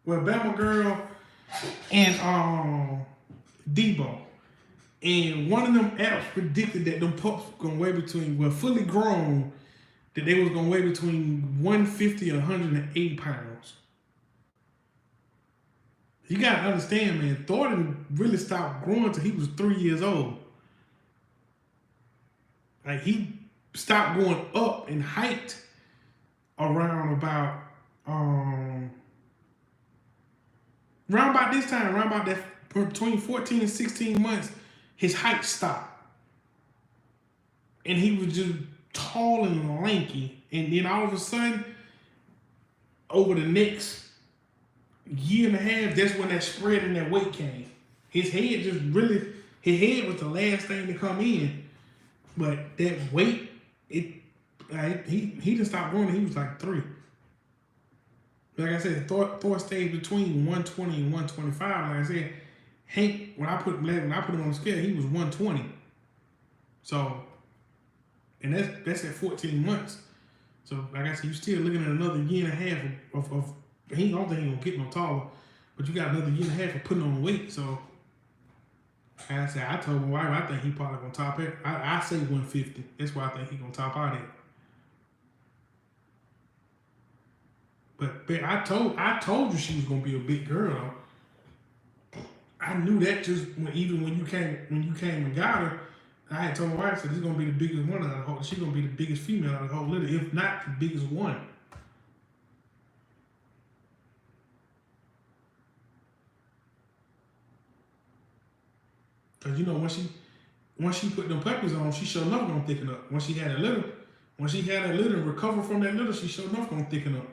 well, Bama girl, and Debo. And one of them apps predicted that them pups gonna weigh between, well, fully grown, that they was gonna weigh between 150 and 180 pounds. You gotta understand, man, Thornton really stopped growing until he was 3 years old. Like, he stopped going up in height around about this time, around about that, between 14 and 16 months, his height stopped. And he was just tall and lanky. And then all of a sudden, over the next year and a half, that's when that spread and that weight came. His head his head was the last thing to come in. But that weight, he didn't stop growing. He was like 3. Like I said, Thor stayed between 120 and 125. Like I said, Hank, when I put him on the scale, he was 120. So, and that's at 14 months. So, like I said, you're still looking at another year and a half of I don't think he's gonna get no taller, but you got another year and a half of putting on weight. So, like I said, I told my wife I think he probably gonna top it. I say 150. That's why I think he gonna top out at. But I told you she was gonna be a big girl. I knew that just even when you came and got her. I had told my wife, I said, this is gonna be the biggest one out of the whole. She's gonna be the biggest female out of the whole litter, if not the biggest one. Cause you know once she put them puppies on, she sure enough gonna thicken up. Once she had a litter and recover from that litter, she sure enough gonna thicken up.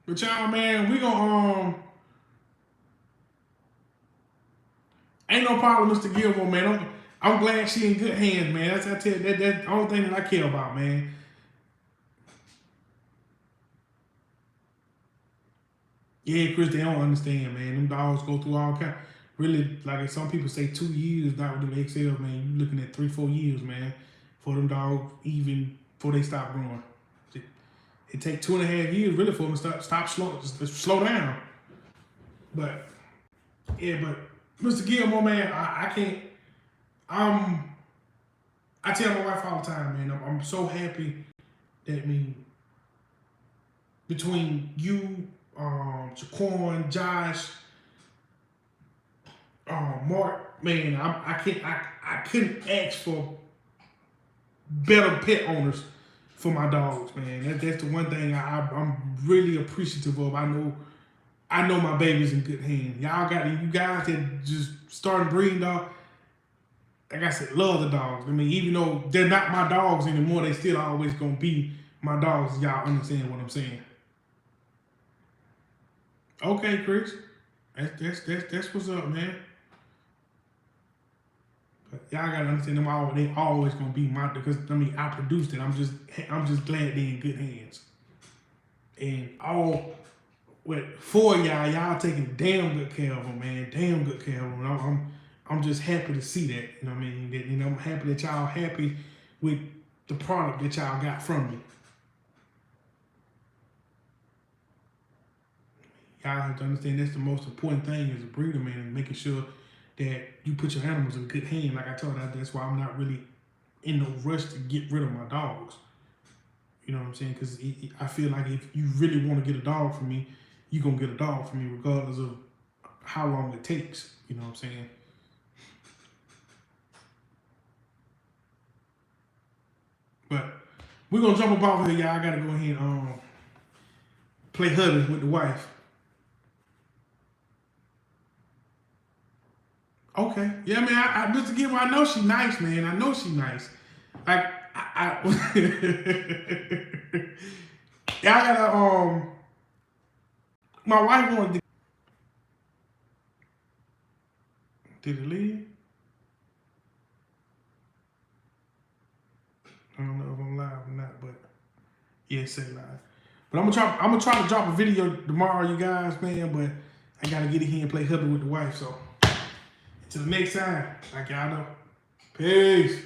But y'all, man, we gonna ain't no problem, Mr. Gilmore, man. I'm glad she in good hands, man. That's I tell you, that's the only thing that I care about, man. Yeah, Chris, they don't understand, man. Them dogs go through all kind. Really, like some people say, 2 years, not with them XL, man. You looking at 3-4 years, man, for them dogs even before they stop growing. It take 2.5 years really for them to slow down. But yeah, but Mr. Gilmore, man, I can't. I tell my wife all the time, man. I'm so happy that between you, Jaquan, Josh, Mark, man, I couldn't ask for better pet owners for my dogs, man. That's the one thing I'm really appreciative of. I know my baby's in good hands. You guys that just started breeding dogs. Like I said, love the dogs. I mean, even though they're not my dogs anymore, they still always gonna be my dogs. Y'all understand what I'm saying? Okay, Chris. That's what's up, man. But y'all gotta understand they always gonna be my, because I mean I produced it. I'm just glad they're in good hands. And for y'all taking damn good care of them, man. Damn good care of them. I'm just happy to see that. You know what I mean? I'm happy that y'all happy with the product that y'all got from me. Y'all have to understand that's the most important thing as a breeder, man, and making sure that you put your animals in good hands. Like I told you, that's why I'm not really in no rush to get rid of my dogs. You know what I'm saying? Because I feel like if you really want to get a dog from me, you're going to get a dog from me regardless of how long it takes. You know what I'm saying? But we're going to jump up off here, y'all. I got to go ahead and play husband with the wife. Okay. Yeah, man, Mr. Gilmore, I know she nice, man. I know she nice. Like, y'all gotta, my wife wanted to, did it leave? I don't know if I'm live or not, but yeah, say live. But I'm gonna try to drop a video tomorrow, you guys, man, but I gotta get in here and play hubby with the wife, so. Till next time, like y'all know. Peace.